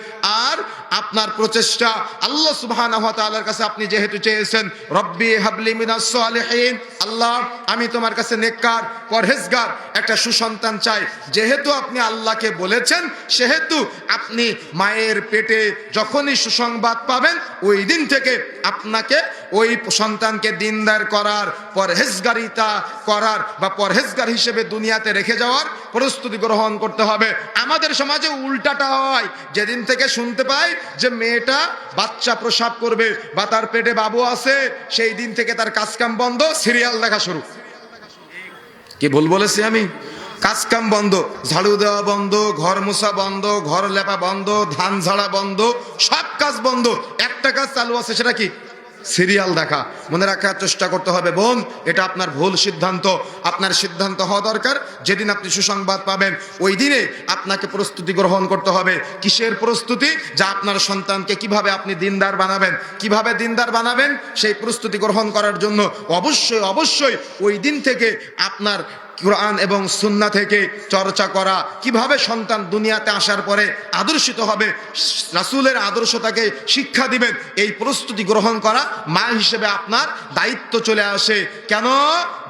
আর আপনার প্রচেষ্টা আল্লাহ সুবহানাহু ওয়া তাআলার কাছে আপনি যেহেতু চেয়েছেন, রব্বি হাবলি মিনাস সালিহিন, আল্লাহ আমি তোমার কাছে নেককার পরহেজগার একটা সুসন্তান চাই। যেহেতু আপনি আল্লাহকে বলেছেন, সেহেতু আপনি মায়ের পেটে যখনই সুসংবাদ পাবেন ওই দিন থেকে আপনাকে ওই সন্তানকে দিনদার করার, পরহেজগারিতা করার বা পরহেজগার হিসেবে দুনিয়াতে রেখে যাওয়ার প্রস্তুতি গ্রহণ করতে হবে। আমাদের সমাজে উল্টাটা হয়, যেদিন থেকে শুনতে পাই যে মেয়েটা বাচ্চা প্রসব করবে বা তার পেটে বাবু আছে, সেই দিন থেকে তার কাজকাম বন্ধ, সিরিয়াল দেখা শুরু। কি ভুল বলেছি আমি? কাজকাম বন্ধ, ঝাড়ু দেওয়া বন্ধ, ঘর মোছা বন্ধ, ঘর লেপা বন্ধ, ধান ঝাড়া বন্ধ, সব কাজ বন্ধ। একটা কাজ চালু আছে, সেটা কি? সিরিয়াল দেখা। মনে রাখার চেষ্টা করতে হবে বোন, এটা আপনার ভুল সিদ্ধান্ত। আপনার সিদ্ধান্ত হওয়া দরকার, যেদিন আপনি সুসংবাদ পাবেন ওই দিনে আপনাকে প্রস্তুতি গ্রহণ করতে হবে। কিসের প্রস্তুতি? যা আপনার সন্তানকে কিভাবে আপনি দিনদার বানাবেন, কিভাবে দিনদার বানাবেন সেই প্রস্তুতি গ্রহণ করার জন্য অবশ্যই অবশ্যই ওই দিন থেকে আপনার কোরআন এবং সুন্নাহ থেকে চর্চা করা, কিভাবে সন্তান দুনিয়াতে আসার পরে আদর্শিত হবে, রাসূলের আদর্শ তাকে শিক্ষা দিবেন, এই প্রস্তুতি গ্রহণ করা মা হিসেবে আপনার দায়িত্ব চলে আসে। কেন?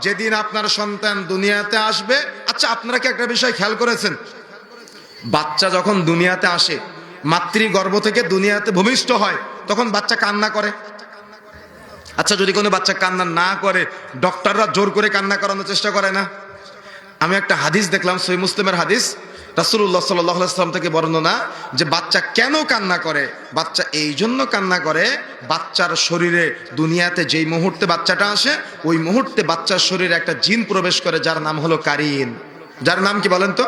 যেদিন আপনার সন্তান দুনিয়াতে আসবে। আচ্ছা, আপনারা কি একটা বিষয় খেয়াল করেছেন? বাচ্চা যখন দুনিয়াতে আসে, মাতৃগর্ভ থেকে দুনিয়াতে ভূমিষ্ঠ হয়, তখন বাচ্চা কান্না করে। আচ্ছা, যদি কোনো বাচ্চা কান্না না করে, ডক্টররা জোর করে কান্না করানোর চেষ্টা করে না? আমি একটা হাদিস দেখলাম, সহিহ মুসলিমের হাদিস, রাসূলুল্লাহ সাল্লাল্লাহু আলাইহি ওয়াসাল্লাম থেকে বর্ণনা, যে বাচ্চা কেন কান্না করে? বাচ্চা এই জন্য কান্না করে, বাচ্চার শরীরে দুনিয়াতে যেই মুহূর্তে বাচ্চাটা আসে, ওই মুহূর্তে বাচ্চার শরীরে একটা জিন প্রবেশ করে, যার নাম হলো কারিন। যার নাম কি বলেন তো?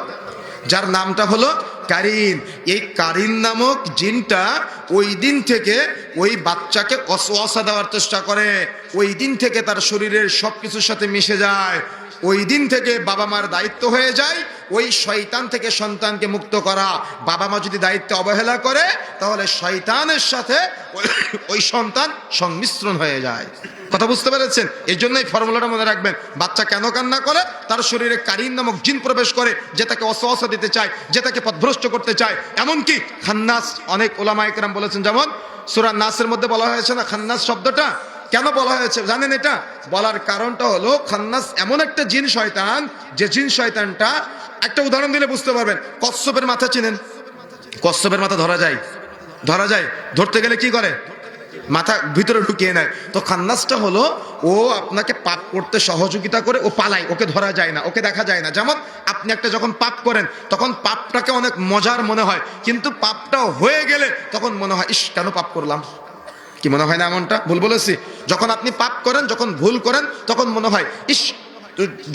যার নামটা হলো কারিন। এই কারিন নামক জিনটা ওই দিন থেকে ওই বাচ্চাকে ওয়াসওয়াসা দেওয়ার চেষ্টা করে, ওই দিন থেকে তার শরীরের সব কিছুর সাথে মিশে যায়, ওই দিন থেকে বাবা মার দায়িত্ব হয়ে যায় ওই শয়তান থেকে সন্তানকে মুক্ত করা। বাবা মা যদি দায়িত্ব অবহেলা করে তাহলে শয়তানের সাথে ওই সন্তান সংমিশ্রণ হয়ে যায়। কথা বুঝতে পেরেছেন? এই জন্য এই ফর্মুলাটা মনে রাখবেন। বাচ্চা কেন কান্না করে? তার শরীরে কারিন নামক জিন প্রবেশ করে, যে তাকে ওয়াসওয়াসা দিতে চায়, যে তাকে পথভ্রষ্ট করতে চায়। এমনকি খান্নাস, অনেক ওলামা ইকরাম বলেছেন, যেমন সূরা নাসের মধ্যে বলা হয়েছে না খান্নাস শব্দটা, কেন বলা হয়েছে জানেন? এটা বলার কারণটা হলো খান্নাস এমন একটা জিন শয়তান, যে জিন শয়তানটা, একটা উদাহরণ দিলে বুঝতে পারবেন। কচ্ছপের মাথা চিনেন? কচ্ছপের মাথা ধরা যায়, ধরা যায়। ধরতে গেলে কি করে? মাথা ভিতরে ঢুকিয়ে নেয়। তো খান্নাসটা হলো ও আপনাকে পাপ করতে সহযোগিতা করে, ও পালায়, ওকে ধরা যায় না, ওকে দেখা যায় না। যেমন আপনি একটা যখন পাপ করেন তখন পাপটাকে অনেক মজার মনে হয়, কিন্তু পাপটা হয়ে গেলে তখন মনে হয় ইস কেন পাপ করলাম। কি মনে হয় না এমনটা? ভুল বলেছি? যখন আপনি পাপ করেন, যখন ভুল করেন, তখন মনে হয় ইস,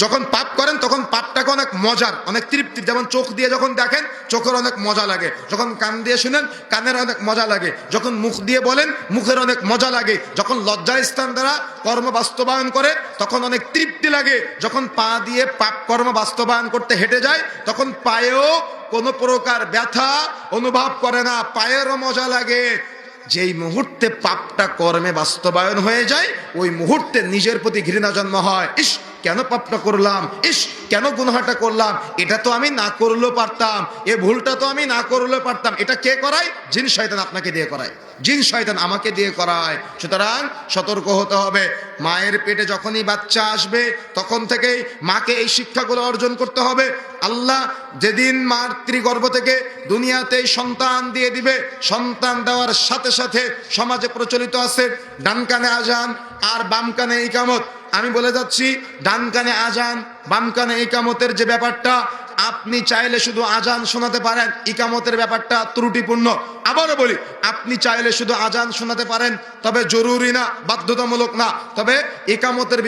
যখন পাপ করেন তখন পাপটাকে অনেক মজার, অনেক তৃপ্তির। যেমন চোখ দিয়ে যখন দেখেন চোখের অনেক মজা লাগে, যখন কান দিয়ে শুনেন কানের অনেক মজা লাগে, যখন মুখ দিয়ে বলেন মুখের অনেক মজা লাগে, যখন লজ্জার স্থান দ্বারা কর্ম বাস্তবায়ন করে তখন অনেক তৃপ্তি লাগে, যখন পা দিয়ে পাপ কর্ম বাস্তবায়ন করতে হেঁটে যায় তখন পায়েও কোনো প্রকার ব্যথা অনুভব করে না, পায়েরও মজা লাগে। যেই মুহূর্তে পাপটা কর্মে বাস্তবায়ন হয়ে যায় ওই মুহূর্তে নিজের প্রতি ঘৃণা জন্ম হয়। ইস কেন পাপটা করলাম, ইস কেন গুনাহটা করলাম, এটা তো আমি না করলেও পারতাম, এ ভুলটা তো আমি না করলেও পারতাম। এটা কে করায়? জিন শয়তান আপনাকে দিয়ে করায়, জিন শয়তান আমাকে দিয়ে করায়। সুতরাং সতর্ক হতে হবে। মায়ের পেটে যখনই বাচ্চা আসবে তখন থেকেই মাকে এই শিক্ষাগুলো অর্জন করতে হবে। আল্লাহ যেদিন মাতৃগর্ভ থেকে দুনিয়াতে সন্তান দিয়ে দিবে, সন্তান দেওয়ার সাথে সাথে সমাজে প্রচলিত আছে ডান কানে আজান আর বাম কানে ইকামত। আমি বলে যাচ্ছি, ডান কানে আজান বাম কানে ইকামতের যে ব্যাপারটা, আপনি চাইলে শুধু আজান শোনাতে পারেন, ইকামতের ব্যাপারটা ত্রুটিপূর্ণ। আবারও বলি, আপনি চাইলে শুধু আজান শোনাতে পারেন, তবে জরুরি না, বাধ্যতামূলক না। তবে ইকামতের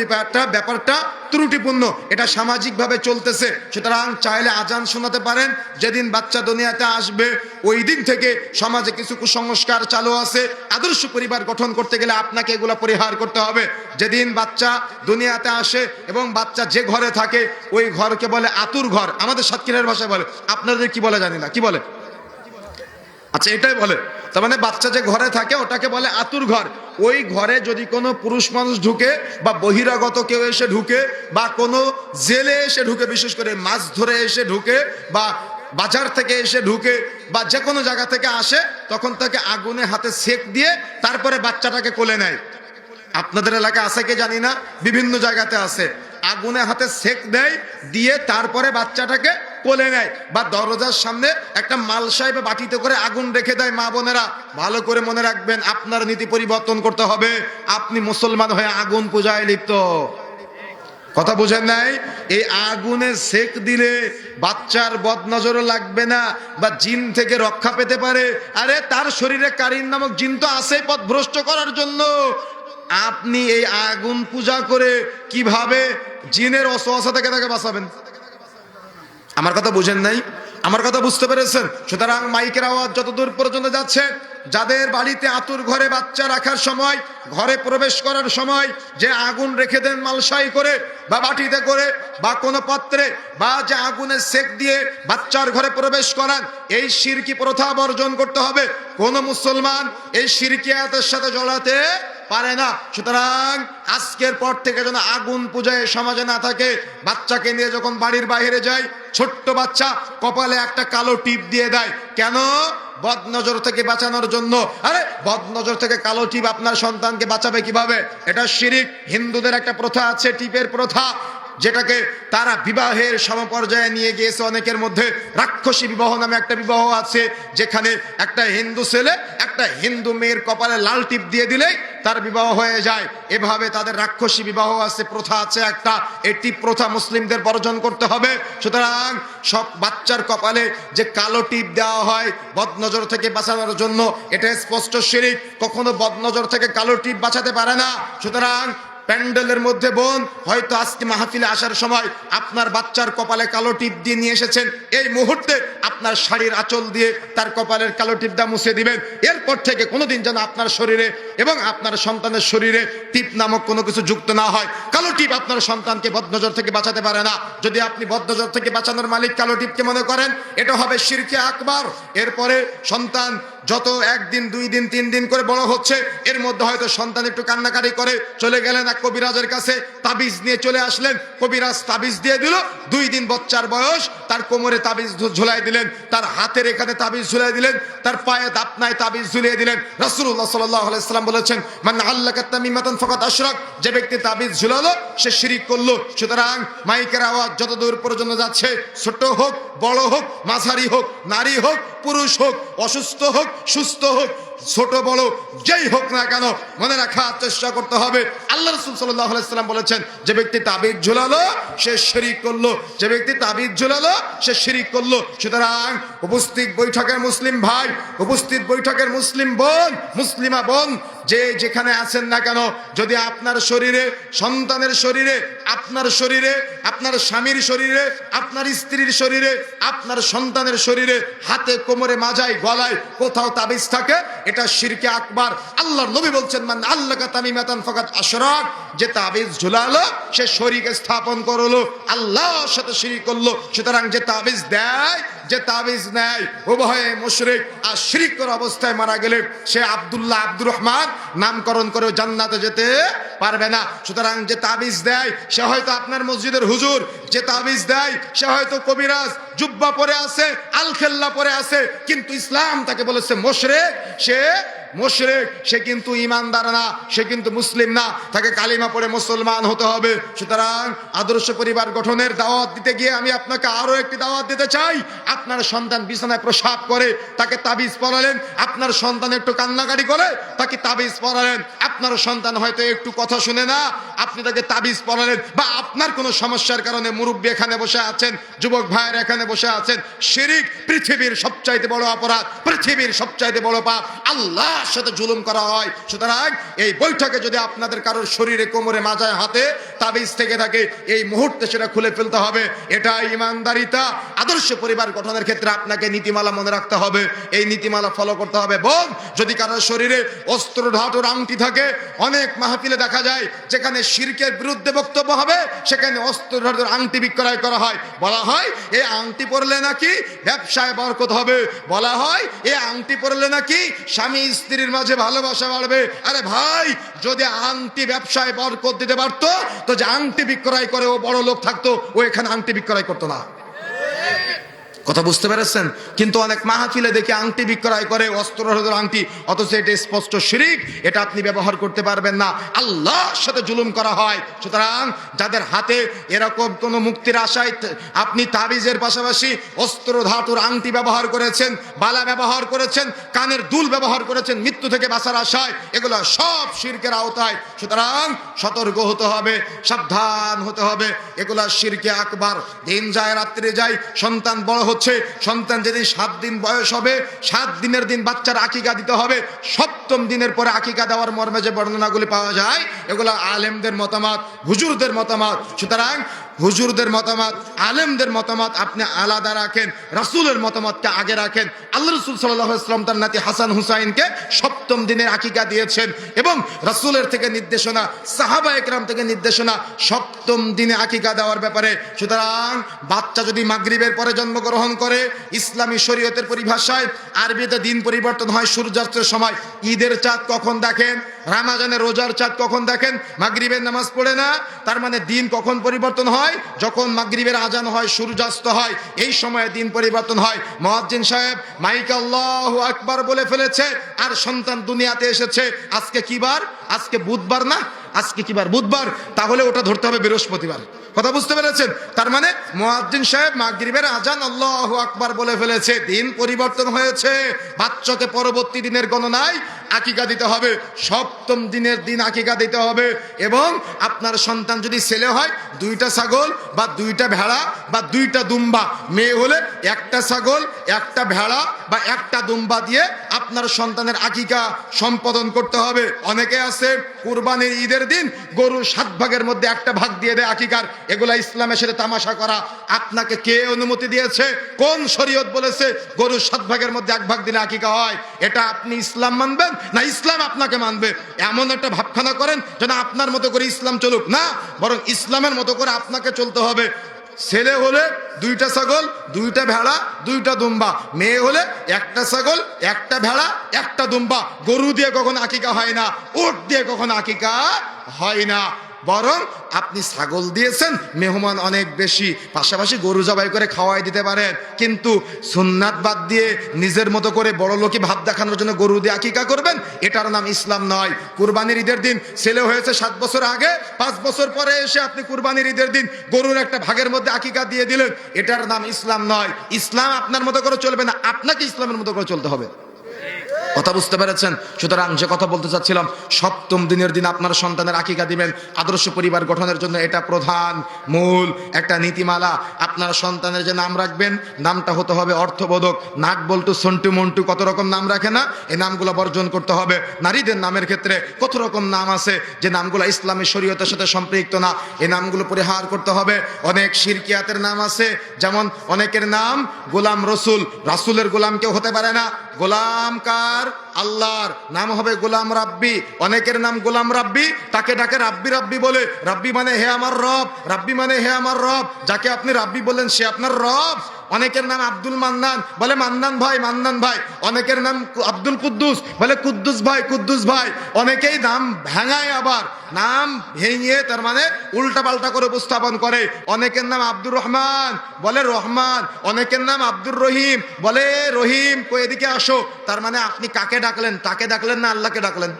ব্যাপারটা ত্রুটিপূর্ণ, এটা সামাজিকভাবে চলতেছে। সুতরাং চাইলে আজান শোনাতে পারেন। যেদিন বাচ্চা দুনিয়াতে আসবে ওই দিন থেকে সমাজে কিছু কুসংস্কার চালু আছে। আদর্শ পরিবার গঠন করতে গেলে আপনাকে এগুলো পরিহার করতে হবে। যেদিন বাচ্চা দুনিয়াতে আসে এবং বাচ্চা যে ঘরে থাকে ওই ঘরকে বলে আতুর ঘর, আমাদের সাতক্ষীরার ভাষায় বলে, আপনাদের কি বলে জানি না, কি বলে? আচ্ছা এটাই বলে। তার মানে বাচ্চা যে ঘরে থাকে ওটাকে বলে আতুর ঘর। ওই ঘরে যদি কোনো পুরুষ মানুষ ঢুকে বা বহিরাগত কেউ এসে ঢুকে বা কোনো জেলে এসে ঢুকে, বিশেষ করে মাছ ধরে এসে ঢুকে বা বাজার থেকে এসে ঢুকে বা যে কোনো জায়গা থেকে আসে, তখন তাকে আগুনে হাতে সেক দিয়ে তারপরে বাচ্চাটাকে কোলে নেয়। আপনাদের এলাকায় আছে কি জানি না, বিভিন্ন জায়গাতে আছে। আগুনে হাতে সেক দেয়, দিয়ে তারপরে বাচ্চাটাকে কোলে নেয়। বা দরজার সামনে একটা মালসায় বা বাটিতে করে আগুন রেখে দেয়। মা বোনেরা ভালো করে মনে রাখবেন, আপনার নীতি পরিবর্তন করতে হবে। আপনি মুসলমান হয়ে আগুন পূজায় লিপ্ত, কথা বুঝেন নাই? এই আগুনে সেক দিলে বাচ্চার বদনজরও লাগবে না বা জিন থেকে রক্ষা পেতে পারে। আরে তার শরীরে কারিন নামক জিন তো আছে পথভ্রষ্ট করার জন্য। আপনি এই আগুন পূজা করে কিভাবে জিনের ওয়াসওয়াসা থেকে তাকে বাঁচাবেন? আমার কথা বুঝেন নাই? আমার কথা বুঝতে পেরেছেন? সুতরাং মাইকের আওয়াজ যতদূর পর্যন্ত যাচ্ছে, যাদের বাড়িতে আতুর ঘরে বাচ্চা রাখার সময়, ঘরে প্রবেশ করার সময় যে আগুন রেখে দেন মালসাই করে বা বাটিতে করে বা কোনো পাত্রে, বা যে আগুনের সেক দিয়ে বাচ্চার ঘরে প্রবেশ করান, এই শিরকি প্রথা বর্জন করতে হবে। কোন মুসলমান এই শিরকিয়াতের সাথে জড়াতে পারে না। সুতরাং আজকের পর থেকে যেন আগুন পূজায় সমাজে না থাকে। বাচ্চাকে নিয়ে যখন বাড়ির বাইরে যায়, ছোট্ট বাচ্চা কপালে একটা কালো টিপ দিয়ে দেয়। কেন? বদনজর থেকে বাঁচানোর জন্য। আরে বদনজর থেকে কালো টিপ আপনার সন্তানকে বাঁচাবে কিভাবে? এটা শিরিক। হিন্দুদের একটা প্রথা আছে, টিপের প্রথা, যেটাকে তারা বিবাহের সমপর্যায়ে নিয়ে গিয়েছে। অনেকের মধ্যে রাক্ষসী বিবাহ নামে একটা বিবাহ আছে, যেখানে একটা হিন্দু ছেলে একটা হিন্দু মেয়ের কপালে লাল টিপ দিয়ে দিলেই তার বিবাহ হয়ে যায়। এভাবে তাদের রাক্ষসী বিবাহ আছে, প্রথা আছে একটা। এই টিপ প্রথা মুসলিমদের বর্জন করতে হবে। সুতরাং সব বাচ্চার কপালে যে কালো টিপ দেওয়া হয় বদনজর থেকে বাঁচানোর জন্য, এটা স্পষ্ট শিরিক। কখনো বদনজর থেকে কালো টিপ বাঁচাতে পারে না। সুতরাং প্যান্ডেলের মধ্যে বোন হয়তো আজকে মাহফিলে আসার সময় আপনার বাচ্চার কপালে কালো টিপ দিয়ে নিয়ে এসেছেন, এই মুহূর্তে আপনার শাড়ির আঁচল দিয়ে তার কপালের কালো টিপটা মুছে দিবেন। এরপর থেকে কোনোদিন যেন আপনার শরীরে এবং আপনার সন্তানের শরীরে টিপ নামক কোনো কিছু যুক্ত না হয়। কালো টিপ আপনার সন্তানকে বদনজর থেকে বাঁচাতে পারে না। যদি আপনি বদনজর থেকে বাঁচানোর মালিক কালো টিপকে মনে করেন, এটা হবে শিরকে আকবার। এরপরে সন্তান যত একদিন 2 দিন 3 দিন করে বড় হচ্ছে, এর মধ্যে হয়তো সন্তান একটু কান্নাকাটি করে, চলে গেলেন এক কবিরাজের কাছে, তাবিজ নিয়ে চলে আসলেন, কবিরাজ তাবিজ দিয়ে দিল। 2 দিন বাচ্চার বয়স, তার কোমরে তাবিজ ঝুলাই দিলেন, তার হাতের এখানে তাবিজ ঝুলাই দিলেন, তার পায়ে দাপনায় তাবিজ ঝুলিয়ে দিলেন। রাসূলুল্লাহ সাল্লাল্লাহু আলাইহি সাল্লাম বলেছেন, মান আল্লাকা তামিমাতান ফাকাদ আশরাক, যে ব্যক্তি তাবিজ ঝুলালো সে শিরিক করলো। সুতরাং মাইকের আওয়াজ যত দূর পর্যন্ত যাচ্ছে, ছোট হোক বড় হোক, মাঝারি হোক নারী হোক পুরুষ হোক, অসুস্থ হোক সুস্থ হোক, ছোট বড় যেই হোক না কেন, মনে রাখার চেষ্টা করতে হবে। আল্লাহ রাসূল সাল্লাল্লাহু আলাইহি সাল্লাম বলেছেন, যে ব্যক্তি তাবিজ ঝুলালো সে শিরিক করলো, যে ব্যক্তি তাবিজ ঝুলালো সে শিরিক করলো। সুতরাং উপস্থিত বৈঠকের মুসলিম ভাই, উপস্থিত বৈঠকের মুসলিম বোন, মুসলিমা বোন, যে যেখানে আছেন না কেন, যদি আপনার শরীরে, সন্তানের শরীরে, আপনার শরীরে, আপনার স্বামীর শরীরে, আপনার স্ত্রীর শরীরে, আপনার সন্তানের শরীরে, হাতে কোমরে মাজায় গলায় কোথাও তাবিজ থাকে, এটা শিরকে আকবার। আল্লাহর নবী বলছেন, মান আল্লাকা তামিমাতান ফাকাদ আশরাক, যে তাবিজ ঝুলালো সে শরীক স্থাপন করলো, আল্লাহর সাথে শিরিক করলো। সুতরাং যে তাবিজ দেয়, যে তাবিজ নেয়, উভয়ে মুশরিক। আর শিরিক করা অবস্থায় মারা গেলে সে আব্দুল্লাহ আব্দুর রহমান নামকরণ করে জান্নাতে যেতে পারবে না। সুতরাং যে তাবিজ দেয় সে হয়তো আপনার মসজিদের হুজুর, যে তাবিজ দেয় সে হয়তো কবিরাজ, জুব্বা পরে আছে, আল খেল্লা পরে আছে, কিন্তু ইসলাম তাকে বলেছে মুশরিক। সে মুশরিক, সে কিন্তু ঈমানদার না, সে কিন্তু মুসলিম না, তাকে কালিমা পড়ে মুসলমান হতে হবে। সুতরাং আদর্শ পরিবার গঠনের দাওয়াত দিতে গিয়ে আমি আপনাকে আরো একটি দাওয়াত দিতে চাই। আপনার সন্তান বিছানায় প্রসাব করে, তাকে তাবিজ পরালেন। আপনার সন্তান একটু কান্নাকাটি করে, তাকে তাবিজ পরালেন। আপনার সন্তান হয়তো একটু কথা শুনে না, আপনি তাকে তাবিজ পরালেন। বা আপনার কোনো সমস্যার কারণে মুরব্বী এখানে বসে আছেন, যুবক ভাইয়ের এখানে বসে আছেন। শিরিক পৃথিবীর সবচাইতে বড় অপরাধ, পৃথিবীর সবচাইতে বড় পাপ, আল্লাহর সাথে জুলুম করা হয়। সুতরাং এই বৈঠকে যদি আপনাদের কারোর শরীরে, কোমরে, মাজায়, হাতে তাবিজ থেকে থাকে, এই মুহূর্তে সেটা খুলে ফেলতে হবে। এটা ইমানদারিতা। আদর্শ পরিবার গঠনের ক্ষেত্রে আপনাকে নীতিমালা মনে রাখতে হবে, এই নীতিমালা ফলো করতে হবে। বোন, যদি কারোর শরীরে অস্ত্র ধাতুর আংটি থাকে, অনেক মাহফিলে দেখা যায় যেখানে শিরকের বিরুদ্ধে বক্তব্য হবে, সেখানে অস্ত্র ধাতুর আংটি বিক্রয় করা হয়। বলা হয় এই আংটি পরলে নাকি ব্যবসায় বরকত হবে, বলা হয় এই আংটি পরলে নাকি স্বামী স্ত্রীর মাঝে ভালোবাসা বাড়বে। আরে ভাই, যদি আংটি ব্যবসায় বরকত দিতে পারতো, তো যে আংটি বিক্রয় করে ও বড় লোক থাকতো, ও এখানে আংটি বিক্রয় করতো না। কথা বুঝতে পেরেছেন? কিন্তু অনেক মাহফিলে দেখে আংটি বিক্রয় করে, অস্ত্র আংটি, অথচ এটা স্পষ্ট শিরিক, এটা আপনি ব্যবহার করতে পারবেন না। আল্লাহর সাথে জুলুম করা হয়। সুতরাং যাদের হাতে এরকম কোনো মুক্তির আশায় আপনি তাবিজের পাশাপাশি অস্ত্র ধাতুর আংটি ব্যবহার করেছেন, বালা ব্যবহার করেছেন, কানের দুল ব্যবহার করেছেন মৃত্যু থেকে বাঁচার আশায়, এগুলো সব শিরকের আওতায়। সুতরাং সতর্ক হতে হবে, সাবধান হতে হবে। এগুলা শিরকে আকবার। দিন যায় রাত্রি যায়, সন্তান বড় হচ্ছে, সন্তান যেদিন 7 দিন বয়স হবে, 7 দিনের দিন বাচ্চার আকিকা দিতে হবে। 7ম দিনের পরে আকিকা দেওয়ার মর্মে যে বর্ণনাগুলি পাওয়া যায়, এগুলো আলেমদের মতামত, হুজুরদের মতামত। সুতরাং হুজুরদের মতামত, আলেমদের মতামত আপনি আলাদা রাখেন, রাসূলের মতামতকে আগে রাখেন। আল্লাহ রাসূল সাল্লাল্লাহু আলাইহি ওয়াসাল্লাম তার নাতি হাসান হুসাইনকে 7ম দিনের আকিকা দিয়েছেন, এবং রাসূলের থেকে নির্দেশনা, সাহাবা একরাম থেকে নির্দেশনা 7ম দিনে আকিকা দেওয়ার ব্যাপারে। সুতরাং বাচ্চা যদি মাগরিবের পরে জন্মগ্রহণ করে, ইসলামী শরীয়তের পরিভাষায় আরবিতে দিন পরিবর্তন হয় সূর্যাস্তের সময়। ঈদের চাঁদ কখন দেখেন, রমজানের রোজার চাঁদ কখন দেখেন, মাগরিবের নামাজ পড়ে না, তার মানে দিন কখন পরিবর্তন হয়? যখন মাগরিবের আজান হয়, সূর্যাস্ত হয়, এই সময়ে দিন পরিবর্তন হয়। মুয়াজ্জিন সাহেব মাইকে আল্লাহু আকবার বলে ফেলেছে, আর সন্তান দুনিয়াতে এসেছে। আজকে কি বার? আজকে বুধবার না? আজকে কি বার? বুধবার। তাহলে ওটা ধরতে হবে বৃহস্পতিবার। কথা বুঝতে পেরেছেন? তার মানে মুয়াজ্জিন সাহেব মাগরিবের আজান আল্লাহু আকবার বলে ফেলেছে, দিন পরিবর্তন হয়েছে। বাচ্চাকে পরবর্তী দিনের গণনায় আকিকা দিতে হবে। সপ্তম দিনের দিন আকিকা দিতে হবে। এবং আপনার সন্তান যদি ছেলে হয় 2টা ছাগল বা 2টা ভেড়া বা 2টা দুম্বা, মেয়ে হলে 1টা ছাগল 1টা ভেড়া বা 1টা দুম্বা দিয়ে আপনার সন্তানের আকিকা সম্পাদন করতে হবে। অনেকে আছে কুরবানির ঈদের দিন গরুর 7 ভাগের মধ্যে 1টা ভাগ দিয়ে দেয় আকিকার। এগুলা ইসলামের সাথে তামাশা করা। আপনাকে কে অনুমতি দিয়েছে? কোন শরীয়ত বলেছে গরুর 7 ভাগের মধ্যে 1 ভাগ দিলে আকিকা হয়? এটা আপনি ইসলাম মানবেন না ইসলাম আপনাকে মানবে? এমন একটা ভাবখানা করেন যেন আপনার মতো করে ইসলাম চলুক, না, বরং ইসলামের মতো করে আপনাকে চলতে হবে। ছেলে হলে 2টা ছাগল 2টা ভেড়া 2টা দুম্বা, মেয়ে হলে 1টা ছাগল 1টা ভেড়া 1টা দুম্বা। গরু দিয়ে কখনো আকিকা হয় না, উট দিয়ে কখনো আকিকা হয় না। বরং আপনি ছাগল দিয়েছেন, মেহমান অনেক বেশি, পাশাপাশি গরু জবাই করে খাওয়াই দিতে পারেন। কিন্তু সুন্নাত বাদ দিয়ে নিজের মতো করে বড় লোকই ভাব দেখানোর জন্য গরু দিয়ে আকিকা করবেন, এটার নাম ইসলাম নয়। কুরবানির ঈদের দিন ছেলে হয়েছে 7 বছর আগে, 5 বছর পরে এসে আপনি কুরবানির ঈদের দিন গরুর একটা ভাগের মধ্যে আকিকা দিয়ে দিলেন, এটার নাম ইসলাম নয়। ইসলাম আপনার মতো করে চলবে না, আপনাকে ইসলামের মতো করে চলতে হবে। কথা বুঝতে পেরেছেন? সুতরাং যে কথা বলতে চাচ্ছিলাম, সপ্তম দিনের দিন আপনার সন্তানের আকিকা দিবেন। আদর্শ পরিবার গঠনের জন্য এটা প্রধান মূল একটা নীতিমালা। আপনার সন্তানের যে নাম রাখবেন, নামটা হতে হবে অর্থবোধক। নাক বল্টু, সন্টু, মন্টু কত রকম নাম রাখে না, এই নামগুলো বর্জন করতে হবে। নারীদের নামের ক্ষেত্রে কত রকম নাম আছে যে নামগুলো ইসলামী শরীয়তের সাথে সম্পৃক্ত না, এই নামগুলো পরিহার করতে হবে। অনেক শিরকিয়াতের নাম আছে, যেমন অনেকের নাম গোলাম রসুল, রাসুলের গোলাম কেউ হতে পারে না। গোলাম কার? আল্লাহর। নাম হবে গোলাম রাব্বি। অনেকের নাম গোলাম রাব্বি, তাকে ডাকে রাব্বি রাব্বি বলে। রাব্বি মানে হে আমার রব, রাব্বি মানে হে আমার রব। যাকে আপনি রাব্বি বললেন সে আপনার রব। অনেকের নাম আব্দুল মান্নান, বলে মান্নান ভাই, মান্নান ভাই। অনেকের নাম আব্দুল কুদ্দুস, বলে কুদ্দুস ভাই, কুদ্দুস ভাই। অনেকেই নাম ভাঙায়, আবার নাম ভেঙে তার মানে উল্টা পাল্টা করে উপস্থাপন করে। অনেকের নাম আব্দুর রহমান, বলে রহমান। অনেকের নাম আব্দুর রহিম, বলে রহিম। এদিকে আসো, তার মানে আপনি কাকে ডাকলেন? তাকে ডাকলেন না আল্লাহকে ডাকলেন?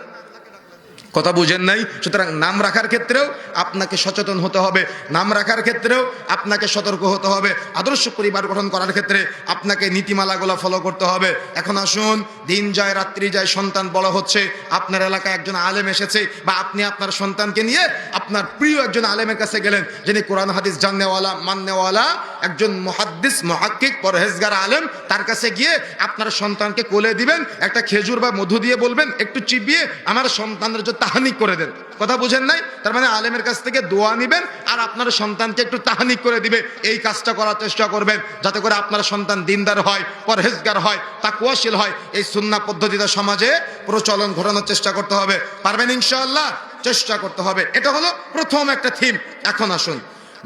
কথা বুঝেন নাই? সুতরাং নাম রাখার ক্ষেত্রেও আপনাকে সচেতন হতে হবে, নাম রাখার ক্ষেত্রেও আপনাকে সতর্ক হতে হবে। আদর্শ পরিবার গঠন করার ক্ষেত্রে আপনাকে নীতিমালাগুলো ফলো করতে হবে। এখন আসুন, দিন যায় রাত্রি যায়, সন্তান বড় হচ্ছে, আপনার এলাকায় একজন আলেম এসেছে, বা আপনি আপনার সন্তানকে নিয়ে আপনার প্রিয় একজন আলেমের কাছে গেলেন, যিনি কোরআন হাদিস জাননেওয়ালা, মাননেওয়ালা, একজন মুহাদ্দিস, মুহাক্কিক, পরহেজগার আলেম। তার কাছে গিয়ে আপনার সন্তানকে কোলে দিবেন, একটা খেজুর বা মধু দিয়ে বলবেন একটু চিবিয়ে আমার সন্তানের জন্য তাহানিক করে দেন। কথা বুঝেন নাই? তার মানে আলেমের কাছ থেকে দোয়া নিবেন আর আপনার সন্তানকে একটু তাহানিক করে দিবে। এই কাজটা করার চেষ্টা করবেন, যাতে করে আপনার সন্তান দিনদার হয়, পরহেজগার হয়, তাকওয়াশীল হয়। এই সুন্নাহ পদ্ধতিটা সমাজে প্রচলন ঘটানোর চেষ্টা করতে হবে। পারবেন ইনশাআল্লাহ? চেষ্টা করতে হবে। এটা হলো প্রথম একটা থিম। এখন আসুন,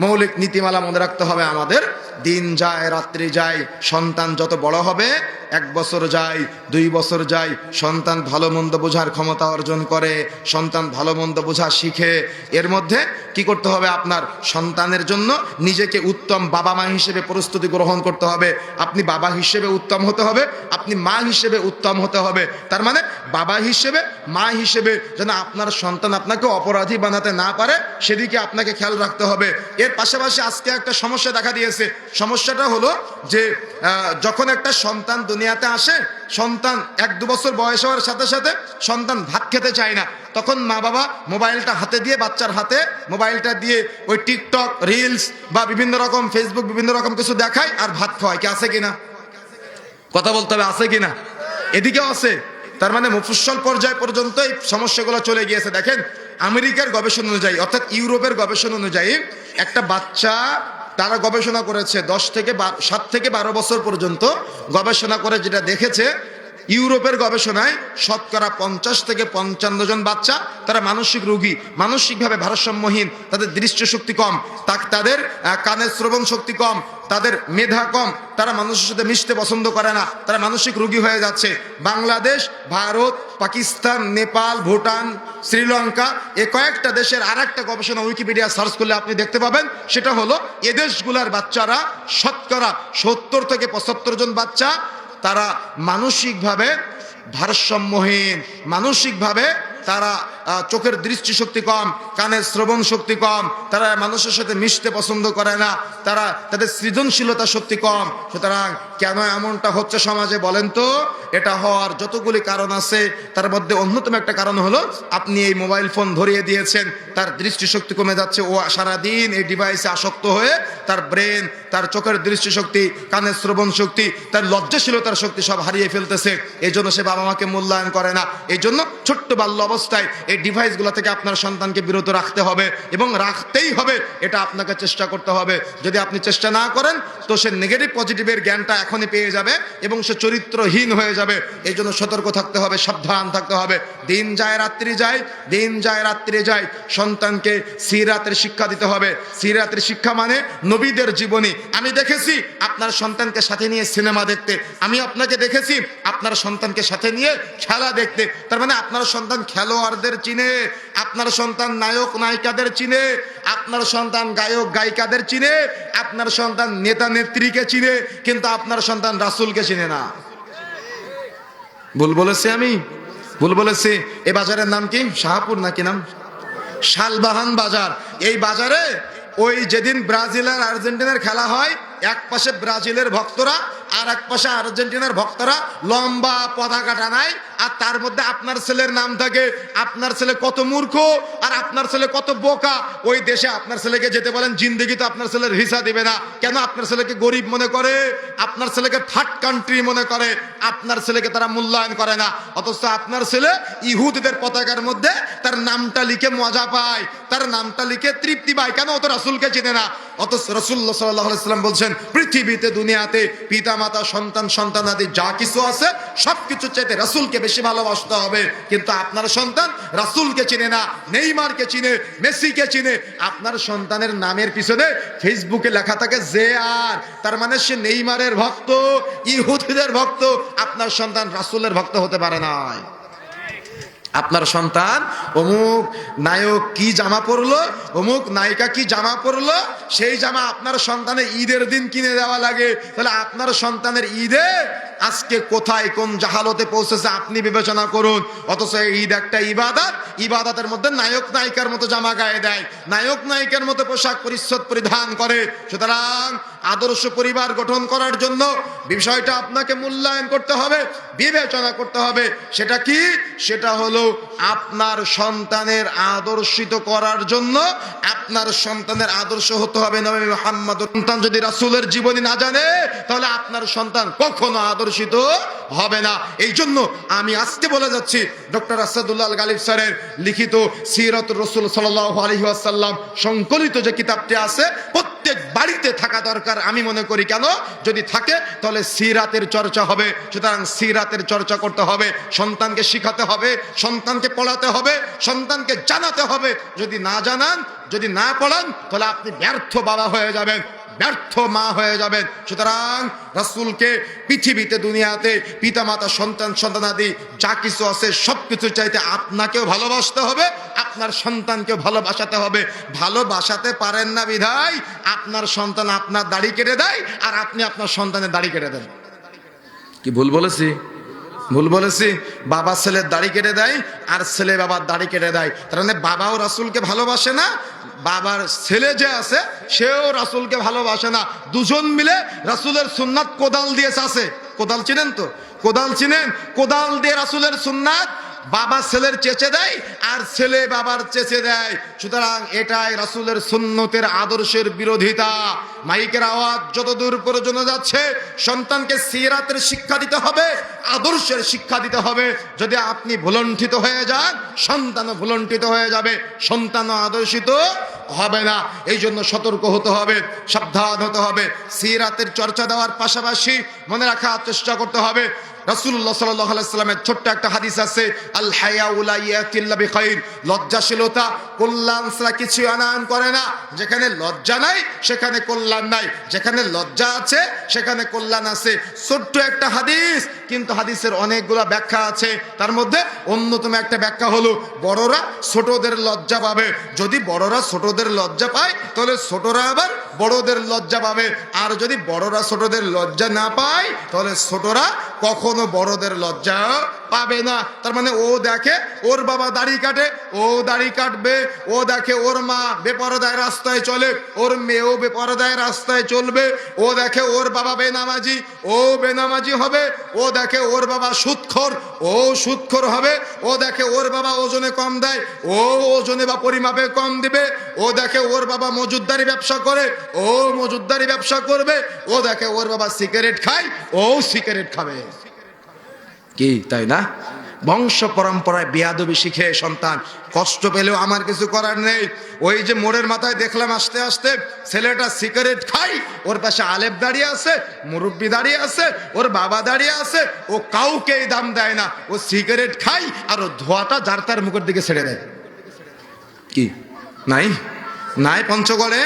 মৌলিক নীতিমালা মনে রাখতে হবে আমাদের। দিন যায় রাত্রি যায়, সন্তান যত বড় হবে, 1 বছর যায়, 2 বছর যায়, সন্তান ভালো মন্দ বোঝার ক্ষমতা অর্জন করে, সন্তান ভালো মন্দ বোঝা শিখে। এর মধ্যে কি করতে হবে? আপনার সন্তানের জন্য নিজেকে উত্তম বাবা মা হিসেবে প্রস্তুতি গ্রহণ করতে হবে। আপনি বাবা হিসেবে উত্তম হতে হবে, আপনি মা হিসেবে উত্তম হতে হবে। তার মানে বাবা হিসেবে, মা হিসেবে যেন আপনার সন্তান আপনাকে অপরাধী বানাতে না পারে, সেদিকে আপনাকে খেয়াল রাখতে হবে। এর পাশাপাশি আজকে একটা সমস্যা দেখা দিয়েছে। সমস্যাটা হলো যে যখন একটা সন্তান দুনিয়াতে আসে, সন্তান 1-2 বছর বয়স হওয়ার সাথে সাথে সন্তান ভাত খেতে চায় না। তখন মা বাবা মোবাইলটা হাতে দিয়ে, বাচ্চার হাতে মোবাইলটা দিয়ে ওই টিকটক, রিলস বা বিভিন্ন রকম ফেসবুক, বিভিন্ন রকম কিছু দেখায় আর ভাত খাওয়ায়। কি আছে কিনা? কথা বলতে হবে, আছে কিনা? এদিকেও আছে। তার মানে মুফস্সল পর্যায় পর্যন্ত এই সমস্যাগুলো চলে গিয়েছে। দেখেন, আমেরিকার গবেষণা অনুযায়ী, অর্থাৎ ইউরোপের গবেষণা অনুযায়ী, একটা বাচ্চা, তারা গবেষণা করেছে 7 থেকে 12 বছর পর্যন্ত গবেষণা করে যেটা দেখেছে, ইউরোপের গবেষণায় শতকরা 50 থেকে 55 জন বাচ্চা তারা মানসিক রোগী, মানসিকভাবে ভারসাম্যহীন, তাদের দৃষ্টিশক্তি কম, তাদের কানের শ্রবণ শক্তি কম, তাদের মেধা কম, তারা মানুষের সাথে মিশতে পছন্দ করে না, তারা মানসিক রোগী হয়ে যাচ্ছে। বাংলাদেশ, ভারত, পাকিস্তান, নেপাল, ভুটান, শ্রীলঙ্কা, এ কয়েকটা দেশের আর একটা গবেষণা উইকিপিডিয়া সার্চ করলে আপনি দেখতে পাবেন। সেটা হলো এ দেশগুলার বাচ্চারা শতকরা 70 থেকে 75 জন বাচ্চা তারা মানসিকভাবে ভারসাম্যহীন, মানসিকভাবে তারা চোখের দৃষ্টিশক্তি কম, কানের শ্রবণ শক্তি কম, তারা মানুষের সাথে মিশতে পছন্দ করে না, তারা তাদের সৃজনশীলতা শক্তি কম। সুতরাং কেন এমনটা হচ্ছে সমাজে বলেন তো? এটা হওয়ার যতগুলি কারণ আছে তার মধ্যে অন্যতম একটা কারণ হলো আপনি এই মোবাইল ফোন ধরিয়ে দিয়েছেন, তার দৃষ্টিশক্তি কমে যাচ্ছে, ও সারাদিন এই ডিভাইসে আসক্ত হয়ে তার ব্রেন, তার চোখের দৃষ্টিশক্তি, কানের শ্রবণ শক্তি, তার লজ্জাশীলতার শক্তি সব হারিয়ে ফেলতেছে। এই জন্য সে বাবা মাকে মূল্যায়ন করে না। এই জন্য ছোট্ট বাল্য অবস্থায় এই ডিভাইসগুলো থেকে আপনার সন্তানকে বিরত রাখতে হবে এবং রাখতেই হবে, এটা আপনাকে চেষ্টা করতে হবে। যদি আপনি চেষ্টা না করেন তো সে নেগেটিভ পজিটিভের জ্ঞানটা এখনই পেয়ে যাবে এবং সে চরিত্রহীন হয়ে যাবে। এই জন্য সতর্ক থাকতে হবে, সাবধান থাকতে হবে। দিন যায় রাত্রি যায়, দিন যায় রাত্রি যায়। সন্তানকে সিরাতের শিক্ষা দিতে হবে। সিরাতের শিক্ষা মানে নবীদের জীবনী। আমি দেখেছি আপনার সন্তানকে সাথে নিয়ে সিনেমা দেখতে, আমি আপনাকে দেখেছি আপনার সন্তানকে সাথে নিয়ে খেলা দেখতে। তার মানে আপনার সন্তান খেলোয়াড়দের চিনে, আপনার সন্তান নায়ক নায়িকাদের চিনে, আপনার সন্তান গায়ক গায়িকাদের চিনে, আপনার সন্তান নেতা নেত্রীকে চিনে, কিন্তু আপনার সন্তান রাসূলকে চিনে না। ভুল বলেছি আমি? ভুল বলেছি? এই বাজারের নাম কি? শাহপুর নাকি নাম? শালবাহান বাজার। এই বাজারে ওই যেদিন ব্রাজিল আর আর্জেন্টিনার খেলা হয়, এক পাশে ব্রাজিলের ভক্তরা আর এক পাশে আর্জেন্টিনার ভক্তরা লম্বা পতাকা টানায়, আর তার মধ্যে আপনার ছেলের নাম থাকে। আপনার ছেলে কত মূর্খ আর আপনার ছেলে কত বোকা। ওই দেশে আপনার ছেলেকে যেতে বলেন, জিন্দেগি তো আপনার ছেলের ভিসা দিবে না। কেন? আপনার ছেলেকে গরিব মনে করে, আপনার ছেলেকে থার্ড কান্ট্রি মনে করে, আপনার ছেলেকে তারা মূল্যায়ন করে না। অথচ আপনার ছেলে ইহুদিদের পতাকার মধ্যে তার নামটা লিখে মজা পায়, তার নামটা লিখে তৃপ্তি পায়। কেন? ও তো রাসূলকে চিনে না। অথচ রাসূলুল্লাহ সাল্লাল্লাহু আলাইহি ওয়াসাল্লাম বলছেন, পৃথিবীতে দুনিয়াতে পিতা মাতা সন্তান সন্তানাদি যা কিছু আছে সবকিছু চাইতে রাসূলকে বেশি ভালোবাসতে হবে। কিন্তু আপনার সন্তান রাসূলকে চিনে না, নেইমারকে চিনে, মেসিকে চিনে। আপনার সন্তানের নামের পিছনে ফেসবুকে লেখা থাকে যে আর, তার মানে সে নেইমারের ভক্ত, ইহুদিদের ভক্ত। আপনার সন্তান রাসূলের ভক্ত হতে পারে না। আপনার সন্তান অমুক নায়ক কি জামা পরলো, অমুক নায়িকা কি জামা পরলো, সেই জামা আপনার সন্তানের ঈদের দিন কিনে দেওয়া লাগে। তাহলে আপনার সন্তানের ঈদে আজকে কোথায় কোন জাহালতে পৌঁছেছে আপনি বিবেচনা করুন। অথচ এই ঈদ একটা ইবাদত, ইবাদতের মধ্যে নায়ক নায়িকার মতো জামা গায়ে দেয়, নায়ক নায়িকার মতো পোশাক পরিচ্ছদ পরিধান করে। সুতরাং আদর্শ পরিবার গঠন করার জন্য বিষয়টা আপনাকে মূল্যায়ন করতে হবে, বিবেচনা করতে হবে। সেটা কি? সেটা হলো আপনার সন্তানের আদর্শিত করার জন্য আপনার সন্তানের আদর্শ হতে হবে নবী মুহাম্মদ। সন্তান যদি রাসূলের জীবনী না জানে তাহলে আপনার সন্তান কখনো আদর্শিত হবে না। এই জন্য আমি আজকে বলে যাচ্ছি, ডক্টর আসাদুল্লাহ আল গালিব স্যারের লিখিত সিরাতুর রাসূল সাল্লাল্লাহু আলাইহি ওয়াসাল্লাম সংকলিত যে কিতাবটি আছে, প্রত্যেক বাড়িতে থাকা দরকার আমি মনে করি। কেন? যদি থাকে তাহলে সিরাতের চর্চা হবে। সুতরাং সিরাতের চর্চা করতে হবে, সন্তানকে শিখাতে হবে, সন্তানকে পড়াতে হবে, সন্তানকে জানাতে হবে। যদি না জানান, যদি না পড়ান, তাহলে আপনি ব্যর্থ বাবা হয়ে যাবেন, ব্যর্থ মা হয়ে যাবেন। সুতরাং রাসূলকে পৃথিবীতে দুনিয়াতে পিতা মাতা সন্তান সন্তানাদি যা কিছু আছে সবকিছু চাইতে আপনাকেও ভালোবাসতে হবে, আপনার সন্তানকেও ভালোবাসাতে হবে। ভালোবাসাতে পারেন না বিধায় আপনার সন্তান আপনার দাড়ি কেটে দেয় আর আপনি আপনার সন্তানের দাড়ি কেটে দেন। কি ভুল বলেছি? ভুল বলেছি? বাবা ছেলের দাড়ি কেটে দেয় আর ছেলে বাবার দাড়ি কেটে দেয়। তার মানে বাবাও রাসূলকে ভালোবাসে না, বাবার ছেলে যে আছে সেও রাসূলকে ভালোবাসে না। দুজন মিলে রাসূলের সুন্নাত কোদাল দিয়ে চাষে। কোদাল চিনেন তো? কোদাল চিনেন? কোদাল দিয়ে রাসূলের সুন্নাত বাবা ছেলের চেঁচে দেয় আর ছেলে বাবার চেঁচে দেয়। সুতরাং এটাই রাসূলের সুন্নতের আদর্শের বিরোধিতা। মাইকের আওয়াজ যতদূর পর্যন্ত যাচ্ছে, সন্তানকে সিরাতের শিক্ষা দিতে হবে, আদর্শের শিক্ষা দিতে হবে। যদি আপনি ভুলণ্ঠিত হয়ে যান, সন্তানও ভুলণ্ঠিত হয়ে যাবে, সন্তানও আদর্শিত হবে না। এই জন্য সতর্ক হতে হবে, সাবধান হতে হবে। সিরাতের চর্চা দেওয়ার পাশাপাশি মনে রাখার চেষ্টা করতে হবে, রাসূলুল্লাহ সাল্লাল্লাহু আলাইহি ওয়াসাল্লামের ছোট্ট একটা হাদিস আছে, আল হায়াউ লা ইয়াতি ইল্লা বিখাইর। লজ্জাশীলতা কল্যাণ ছাড়া কিছু আনয়ন করে না। যেখানে লজ্জা নাই সেখানে কল্যাণ নাই, যেখানে লজ্জা আছে সেখানে কল্যাণ আছে। ছোট্ট একটা হাদিস, কিন্তু হাদিসের অনেকগুলো ব্যাখ্যা আছে। তার মধ্যে অন্যতম একটা ব্যাখ্যা হলো, বড়রা ছোটদের লজ্জা পাবে। যদি বড়রা ছোটদের লজ্জা পায় তাহলে ছোটরা আবার বড়দের লজ্জা পাবে। আর যদি বড়রা ছোটদের লজ্জা না পায় তাহলে ছোটরা কখনো বড়দের লজ্জা পাবে না। তার মানে ও দেখে ওর বাবা দাড়ি কাটে, ও দাড়ি কাটবে। ও দেখে ওর মা বেপরদায় রাস্তায় চলে, ওর মেয়েও বেপরদায় রাস্তায় চলবে। ও দেখে ওর বাবা বেনামাজি, ও বেনামাজি হবে। ও দেখে ওর বাবা সুদখোর, ও সুদখোর হবে। ও দেখে ওর বাবা ওজনে কম দেয়, ও ওজনে বা পরিমাপে কম দিবে। ও দেখে ওর বাবা মজুদদারি ব্যবসা করে, ও মজুদদারি ব্যবসা করবে। ও দেখে ওর বাবা সিগারেট খায়, ও সিগারেট খাবে। কি তাই না? বংশ পরম্পরায় বেয়াদবি শিখে সন্তান কষ্ট পেলেও আমার কিছু করার নেই। ওই যে মোড়ের মাথায় দেখলাম আসতে আসতে ছেলেটা সিগারেট খাই, ওর পাশে আলেপ দাঁড়িয়ে আছে, মুরব্বি দাঁড়িয়ে আছে, ওর বাবা দাঁড়িয়ে আছে। ও কাউকেই দাম দেয় না, ও সিগারেট খাই আর ও ধোঁয়াটা যার তার মুখের দিকে ছেড়ে দেয়। কি নাই? নাই পঞ্চগড়ে?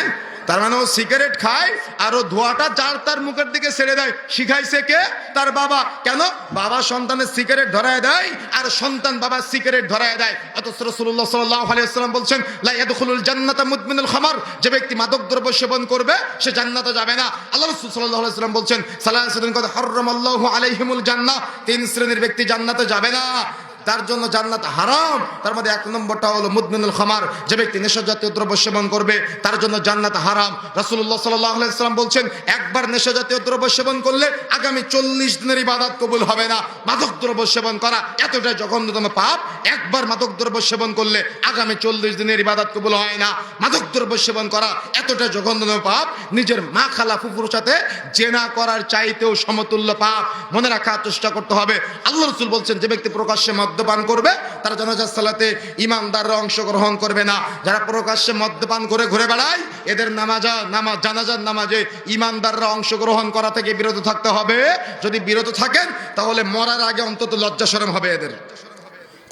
তার মানে ও সিগারেট খায় আর ও ধোঁয়াটা যার তার মুখের দিকে ছেড়ে দেয়। শিখাইছে কে? তার বাবা। কেন? বাবা সন্তানের সিগারেট ধরায় দেয় আর সন্তান বাবার সিগারেট ধরায় দেয়। অথচ রাসূলুল্লাহ সাল্লাল্লাহু আলাইহি ওয়াসাল্লাম বলছেন, লা ইয়াদখুলুল জান্নাতা মুদমিনুল খামার, যে ব্যক্তি মাদক দ্রব্য সেবন করবে সে জান্নাতে যাবে না। আল্লাহ রাসূল সাল্লাল্লাহু আলাইহি ওয়াসাল্লাম বলছেন, সালাসাতুন কদ হারামাল্লাহু আলাইহিমুল জান্নাহ, তিন শ্রেণীর ব্যক্তি জান্নাতে যাবে না, তার জন্য জান্নাত হারাম। তার মধ্যে এক নম্বরটা হলো মুদমিনুল খামার, যে ব্যক্তি নেশা জাতীয় দ্রব্য সেবন করবে তার জন্য জান্নাত হারাম। রাসূলুল্লাহ সাল্লাল্লাহু আলাইহি ওয়াসাল্লাম বলছেন, একবার নেশা জাতীয় দ্রব্য সেবন করলে আগামী 40 দিনের ইবাদত কবুল হবে না। মাদক দ্রব্য সেবন করা এতটা জঘন্যতম পাপ, একবার মাদক দ্রব্য সেবন করলে আগামী 40 দিনের ইবাদত কবুল হয় না। মাদক দ্রব্য সেবন করা এতটা জঘন্যতম পাপ, নিজের মা খালা ফুফুর সাথে জেনা করার চাইতেও সমতুল্য পাপ। মনে রাখার চেষ্টা করতে হবে। আল্লাহ রাসূল বলছেন, যে ব্যক্তি প্রকাশ্যে মদ্যপান করবে তার জানাজার সালাতে ইমানদাররা অংশগ্রহণ করবে না। যারা প্রকাশ্যে মদ্যপান করে ঘুরে বেড়ায় এদের জানাজার নামাজে ইমানদাররা অংশগ্রহণ করা থেকে বিরত থাকতে হবে। যদি বিরত থাকেন তাহলে মরার আগে অন্তত লজ্জা শরম হবে এদের।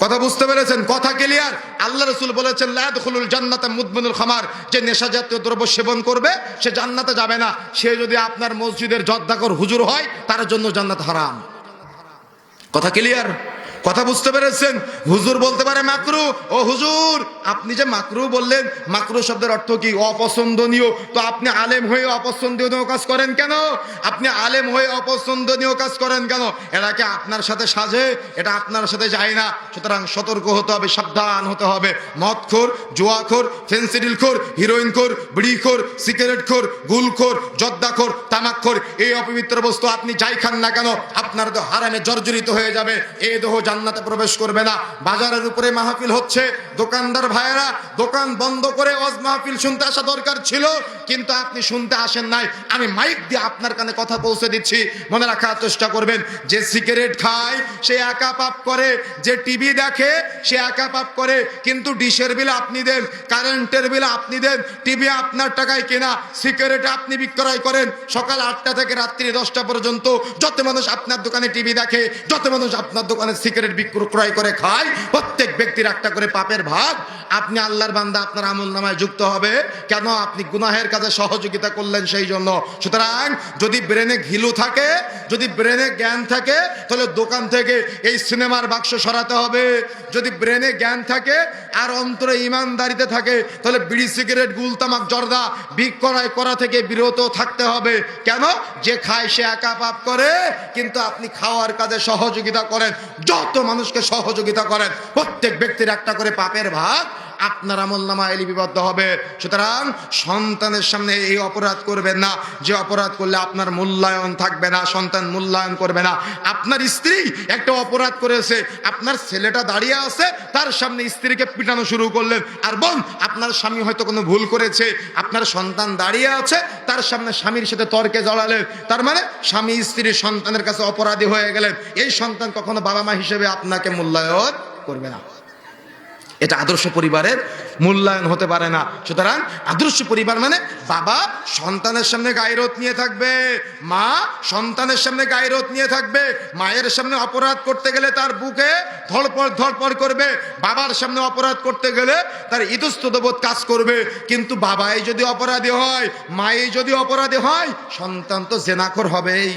কথা বুঝতে পেরেছেন? কথা ক্লিয়ার? আল্লাহ রাসূল বলেছেন, লা ইয়াদখুলুল জান্নাতা মুদমিনুল খামার, যে নেশা জাতীয় দ্রব্য সেবন করবে সে জান্নাতে যাবে না। সে যদি আপনার মসজিদের জর্দাকর হুজুর হয় তার জন্য জান্নাত হারাম। কথা ক্লিয়ার? কথা বুঝতে পেরেছেন? হুজুর বলতে পারে মাকরু। ও হুজুর, আপনি যে মাকরু বললেন, মাকরু শব্দের অর্থ কি? অপছন্দনীয়। তো আপনি আলেম হয়ে অপছন্দনীয় কাজ করেন কেন? আপনি আলেম হয়ে অপছন্দনীয় কাজ করেন কেন? এটা কি আপনার সাথে সাজে? এটা আপনার সাথে যায় না। সুতরাং সতর্ক হতে হবে, সাবধান হতে হবে। মদখোর, জুয়াখোর, ফেন্সিডিলখোর, হিরোইনখোর, বিড়িখোর, সিগারেটখোর, গুলখোর, জর্দাখোর, তামাকখোর, এই অপবিত্র বস্তু আপনি যাই খান না কেন আপনার তো হারামে জর্জরিত হয়ে যাবে। এই দেহ জান্নাতে প্রবেশ করবে না। বাজারের উপরে মাহফিল হচ্ছে, দোকানদার ভাইয়েরা দোকান বন্ধ করে ওয়াজ মাহফিল শুনতে আসা দরকার ছিল, কিন্তু আপনি শুনতে আসেন নাই। আমি মাইক দিয়ে আপনার কানে কথা পৌঁছে দিচ্ছি, মনে রাখার চেষ্টা করবেন। যে সিগারেট খায় সে একা পাপ করে, যে টিভি দেখে সে একা পাপ করে, কিন্তু ডিশের বিল আপনি দেন, কারেন্টের বিল আপনি দেন, টিভি আপনার টাকায় কেনা, সিগারেট আপনি বিক্রয় করেন। সকাল 8টা থেকে রাত্রি 10টা পর্যন্ত যত মানুষ আপনার দোকানে টিভি দেখে, যত মানুষ আপনার দোকানে সিগারেট বিক্রয় করে খায়, প্রত্যেক ব্যক্তির একটা করে পাপের ভাগ। আপনি আল্লাহর বান্দা, আপনার আমলনামায় যুক্ত হবে। কেন? আপনি গুনাহের কাজে সহযোগিতা করলেন সেই জন্য। সুতরাং যদি ব্রেনে ঘিলু থাকে, যদি ব্রেনে জ্ঞান থাকে, তাহলে দোকান থেকে এই সিনেমার বাক্স সরাতে হবে। যদি ব্রেনে জ্ঞান থাকে আর অন্তরে ইমানদারিতে থাকে, তাহলে বিড়ি, সিগারেট, গুলতামাক, জর্দা বিক্রয় করা থেকে বিরত থাকতে হবে। কেন? যে খায় সে একা পাপ করে, কিন্তু আপনি খাওয়ার কাজে সহযোগিতা করেন। যত মানুষকে সহযোগিতা করেন প্রত্যেক ব্যক্তির একটা করে পাপের ভাগ আপনার আমলনামায় লিপিবদ্ধ হবে। সুতরাং সন্তানের সামনে এই অপরাধ করবেন না, যে অপরাধ করলে আপনার মূল্যায়ন থাকবে না, সন্তান মূল্যায়ন করবে না। আপনার স্ত্রী একটা অপরাধ করেছে, আপনার ছেলেটা দাঁড়িয়ে আছে, তার সামনে স্ত্রীকে পিটানো শুরু করলেন। আর বোন, আপনার স্বামী হয়তো কোনো ভুল করেছে, আপনার সন্তান দাঁড়িয়ে আছে, তার সামনে স্বামীর সাথে তর্কে জড়ালেন। তার মানে স্বামী স্ত্রী সন্তানের কাছে অপরাধী হয়ে গেলেন। এই সন্তান কখনো বাবা মা হিসেবে আপনাকে মূল্যায়ন করবে না। এটা আদর্শ পরিবারের মূল্যায়ন হতে পারে না। সুতরাং আদর্শ পরিবার মানে বাবা সন্তানের সামনে গায়রত নিয়ে থাকবে, মা সন্তানের সামনে গায়রত নিয়ে থাকবে। মায়ের সামনে অপরাধ করতে গেলে তার বুকে ধড়পড় করবে, বাবার সামনে অপরাধ করতে গেলে তার ইতস্ততবোধ কাজ করবে। কিন্তু বাবাই যদি অপরাধী হয়, মাই যদি অপরাধী হয়, সন্তান তো জেনাখোর হবেই।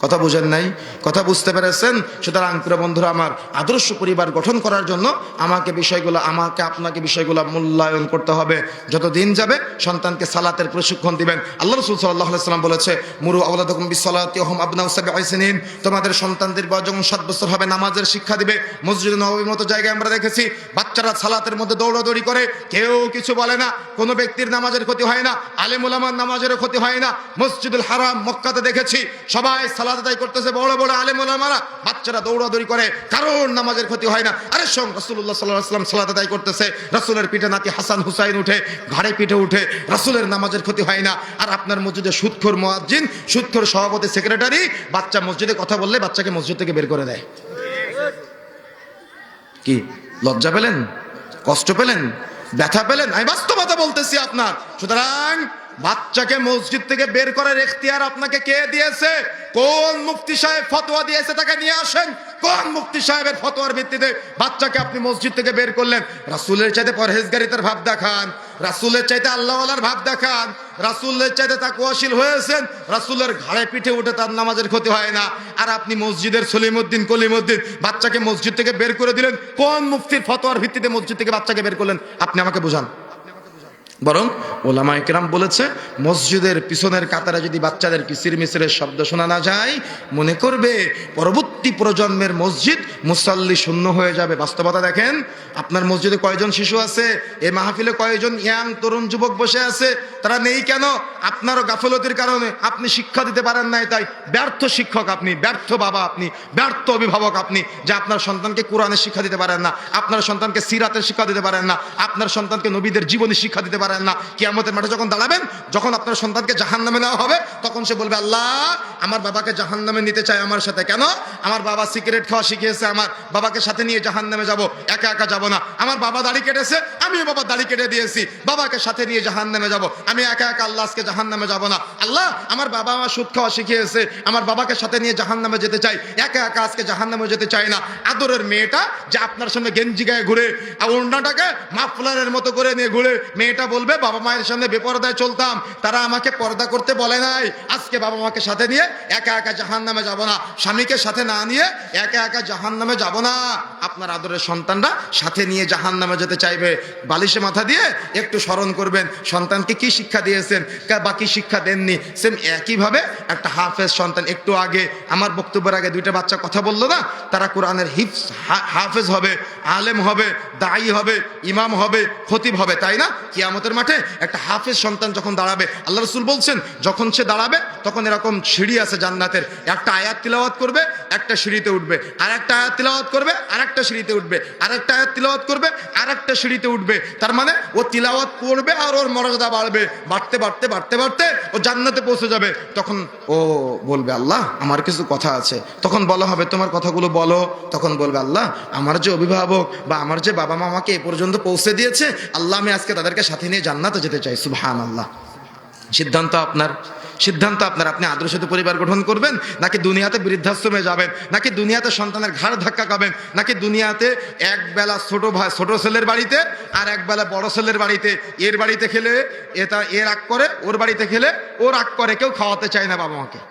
কথা বুঝেন নাই? কথা বুঝতে পেরেছেন? সুতরাং প্রিয় বন্ধুরা আমার, আদর্শ পরিবার গঠন করার জন্য আমাকে আপনাকে বিষয়গুলো মূল্যায়ন করতে হবে। যত দিন যাবে সন্তানকে সালাতের প্রশিক্ষণ দিবেন। আল্লাহ রাসূল সাল্লাল্লাহু আলাইহি ওয়াসাল্লাম বলেছে, মুরু আওলাদাকুম বিসসালাতি ওয়া হুম আবনাউ সাবঈ সিনিন, তোমাদের সন্তানদের বয়স যখন 7 বছর হবে নামাজের শিক্ষা দিবে। মসজিদে নববীর মতো জায়গায় আমরা দেখেছি বাচ্চারা সালাতের মধ্যে দৌড়াদৌড়ি করে, কেউ কিছু বলে না, কোনো ব্যক্তির নামাজের ক্ষতি হয় না, আলেম ওলামার নামাজেরও ক্ষতি হয় না। মসজিদুল হারাম মক্কাতে দেখেছি সবাই সালাত আদায় করতেছে, বড় বড় আলেম ওলামারা, বাচ্চারা দৌড়াদৌড়ি করে, কারোর নামাজের ক্ষতি হয় না। আরে সঙ্গ রাসূলুল্লাহ সাল্লাল্লাহু আলাইহি ওয়াসাল্লাম সালাত আদায় করতেছে, রাসূলের পিঠে নাতি হাসান হুসাইন উঠে, ঘাড়ে পিঠে উঠে, রাসূলের নামাজের ক্ষতি হয় না। আর আপনার মসজিদে সুদখোর মুয়াজ্জিন, সুদখোর সভাপতি, সেক্রেটারি, বাচ্চা মসজিদে কথা বললে বাচ্চাকে মসজিদ থেকে বের করে দেয়। কি লজ্জা পেলেন? কষ্ট পেলেন? ব্যথা পেলেন? আমি বাস্তবতা বলতেছি আপনার। সুতরাং বাচ্চাকে মসজিদ থেকে বের করার এখতিয়ার আপনাকে কে দিয়েছে? কোন মুফতি সাহেব ফতোয়া দিয়েছে তাকে নিয়ে আসেন। কোন মুফতি সাহেবের ফতোয়ার ভিত্তিতে বাচ্চাকে আপনি মসজিদ থেকে বের করলেন? রাসূলের চাইতে পরহেজগারিতার ভাব দেখান, রাসূলের চাইতে আল্লাহওয়ালার ভাব দেখান, রাসূলের চাইতে তাকওয়াশীল হয়েছেন, রাসূলের ঘাড়ে পিঠে উঠে তার নামাজের ক্ষতি হয় না। আর আপনি মসজিদের সলিমউদ্দিন কলিমউদ্দিন বাচ্চাকে মসজিদ থেকে বের করে দিলেন। কোন মুফতির ফতোয়ার ভিত্তিতে মসজিদ থেকে বাচ্চাকে বের করলেন? আপনি আমাকে বুঝান। বরং ওলামায়ে কেরাম বলেছে, মসজিদের পিছনের কাতারে যদি বাচ্চাদের কিচিরমিচিরের শব্দ শোনা না যায়, মনে করবে পরবর্তী প্রজন্মের মসজিদ মুসাল্লি শূন্য হয়ে যাবে। বাস্তবতা দেখেন, আপনার মসজিদে কয়জন শিশু আছে? এই মাহফিলে কয়জন ইয়াং তরুণ যুবক বসে আছে? তারা নেই কেন? আপনারও গাফলতির কারণে। আপনি শিক্ষা দিতে পারেন নাই, তাই ব্যর্থ শিক্ষক আপনি, ব্যর্থ বাবা আপনি, ব্যর্থ অভিভাবক আপনি, যে আপনার সন্তানকে কোরআনের শিক্ষা দিতে পারেন না, আপনার সন্তানকে সিরাতের শিক্ষা দিতে পারেন না, আপনার সন্তানকে নবীদের জীবনী শিক্ষা দিতে পারেন না। কিয়ামতের মাঠে যখন দাঁড়াবেন, যখন আপনার সন্তানকে জাহান্নামে নেওয়া হবে, তখন সে বলবে, আল্লাহ আমার বাবাকে জাহান্নামে নিতে চায় আমার সাথে। কেন? আমার বাবা সিগারেট খাওয়া শিখিয়েছে, আমার বাবাকে সাথে নিয়ে জাহান্নামে যাব, একা একা যাব না। আমার বাবা দাড়ি কেটেছে, আমিও বাবার দাড়ি কেটে দিয়েছি, বাবাকে সাথে নিয়ে জাহান্নামে যাব, আমি একা একা আল্লাহ আজকে জাহান্নামে যাব না। আল্লাহ আমার বাবা আমার সুদ খাওয়া শিখিয়েছে, আমার বাবাকে সাথে নিয়ে জাহান্নামে যেতে চাই, একা একা আজকে জাহান্নামে যেতে চাই না। আদরের মেয়েটা যে আপনার সামনে গেঞ্জি গায়ে ঘুরে, আর ওড়নাটাকে মাফলারের মতো করে নিয়ে ঘুরে, মেয়েটা বলবে, বাবা মায়ের সামনে বেপরদায় চলতাম, তারা আমাকে পর্দা করতে বলে নাই, আজকে বাবা মাকে সাথে নিয়ে একা একা জাহান্নামে যাব না, স্বামীকে সাথে না নিয়ে একা একা জাহান্নামে যাব না। আপনার আদরের সন্তানরা সাথে নিয়ে জাহান্নামে যেতে চাইবে। বালিশে মাথা দিয়ে একটু স্মরণ করবেন সন্তানকে কি শিক্ষা দিয়েছেন, বাকি শিক্ষা দেননি। সেম একইভাবে একটা হাফেজ সন্তান, একটু আগে আমার বক্তব্যের আগে দুইটা বাচ্চা কথা বললো না, তারা কোরআনের হাফেজ হবে, আলেম হবে, দায়ী হবে, ইমাম হবে, খতিব হবে, তাই না? কিয়ামতের মাঠে একটা হাফেজ সন্তান যখন দাঁড়াবে, আল্লাহ রাসূল বলছেন যখন সে দাঁড়াবে তখন এরকম সিঁড়ি আছে জান্নাতের, একটা আয়াত তিলাওয়াত করবে, একটা সিঁড়িতে উঠবে, আর একটা আয়াত তিলাওয়াত করবে, আর একটা সিঁড়িতে উঠবে, আর একটা আয়াত তিলাওয়াত করবে, আর একটা সিঁড়িতে উঠবে। তার মানে ও তিলাওয়াত করবে আর ওর মর্যাদা বাড়বে, বাড়তে বাড়তে বাড়তে বাড়তে ও জান্নাতে পৌঁছে যাবে। তখন ও বলবে, আল্লাহ আমার কিছু কথা আছে। তখন বলা হবে, তোমার কথাগুলো বলো। তখন বলবে, আল্লাহ আমার যে অভিভাবক বা আমার যে বাবা মা আমাকে এ পর্যন্ত পৌঁছে দিয়েছে, আল্লাহ আমি আজকে তাদেরকে সাথে নিয়ে জান্নাতে যেতে চাই। সুবহানাল্লাহ। সিদ্ধান্ত আপনার, সিদ্ধান্ত আপনার। আপনি আদর্শিত পরিবার গঠন করবেন, নাকি দুনিয়াতে বৃদ্ধাশ্রমে যাবেন, নাকি দুনিয়াতে সন্তানের ঘাড় ধাক্কা খাবেন, নাকি দুনিয়াতে এক বেলা ছোট ছেলের বাড়িতে আর এক বেলা বড় ছেলের বাড়িতে, এর বাড়িতে খেলে এ রাগ করে, ওর বাড়িতে খেলে ও রাগ করে, কেউ খাওয়াতে চায় না বাবা মাকে।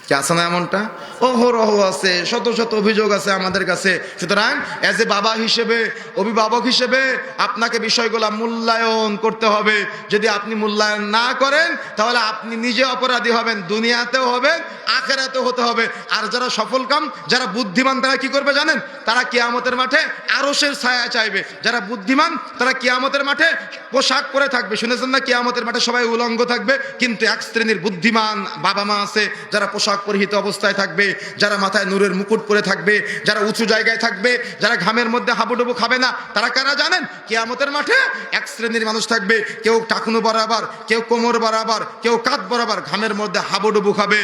কি আছে না এমনটা? অহরহ আছে, শত শত অভিযোগ আছে আমাদের কাছে। সুতরাং এজ এ বাবা হিসেবে, অভিভাবক হিসেবে আপনাকে বিষয়গুলো মূল্যায়ন করতে হবে। যদি আপনি মূল্যায়ন না করেন তাহলে আপনি নিজে অপরাধী হবেন, দুনিয়াতেও হবেন, আখিরাতেও হতে হবে। আর যারা সফলকাম, যারা বুদ্ধিমান, তারা কি করবে জানেন? তারা কিয়ামতের মাঠে আরশের ছায়া চাইবে। যারা বুদ্ধিমান তারা কিয়ামতের মাঠে পোশাক পরে থাকবে। শুনেছেন না, কিয়ামতের মাঠে সবাই উলঙ্গ থাকবে, কিন্তু এক শ্রেণীর বুদ্ধিমান বাবা মা আছে যারা পোশাক পরিহিত অবস্থায় থাকবে, যারা মাথায় নূরের মুকুট পরে থাকবে, যারা উঁচু জায়গায় থাকবে, যারা ঘামের মধ্যে হাবুডুবু খাবে না। তারা কারা জানেন? কিয়ামতের মাঠে এক শ্রেণীর মানুষ থাকবে, কেউ টাকনু বরাবর, কেউ কোমর বরাবর, কেউ কাঁধ বরাবর ঘামের মধ্যে হাবুডুবু খাবে।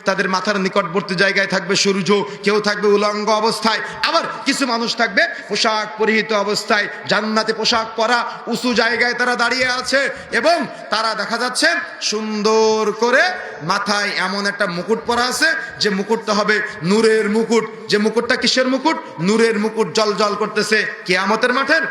তাদের মাথার নিকটবর্তী জায়গায় থাকবে সূর্য, কেউ থাকবে উলঙ্গ অবস্থায়, আবার কিছু মানুষ থাকবে পোশাক পরিহিত অবস্থায়, জান্নাতে পোশাক পরা উঁচু জায়গায় তারা দাঁড়িয়ে আছে, এবং তারা দেখা যাচ্ছে সুন্দর করে মাথায় এমন একটা মুকুট পরা আছে, যে মুকুটটা হবে নূরের মুকুট। যে মুকুটটা কিসের মুকুট? নূরের মুকুট, জল জল করতেছে। কিয়ামতের মাঠের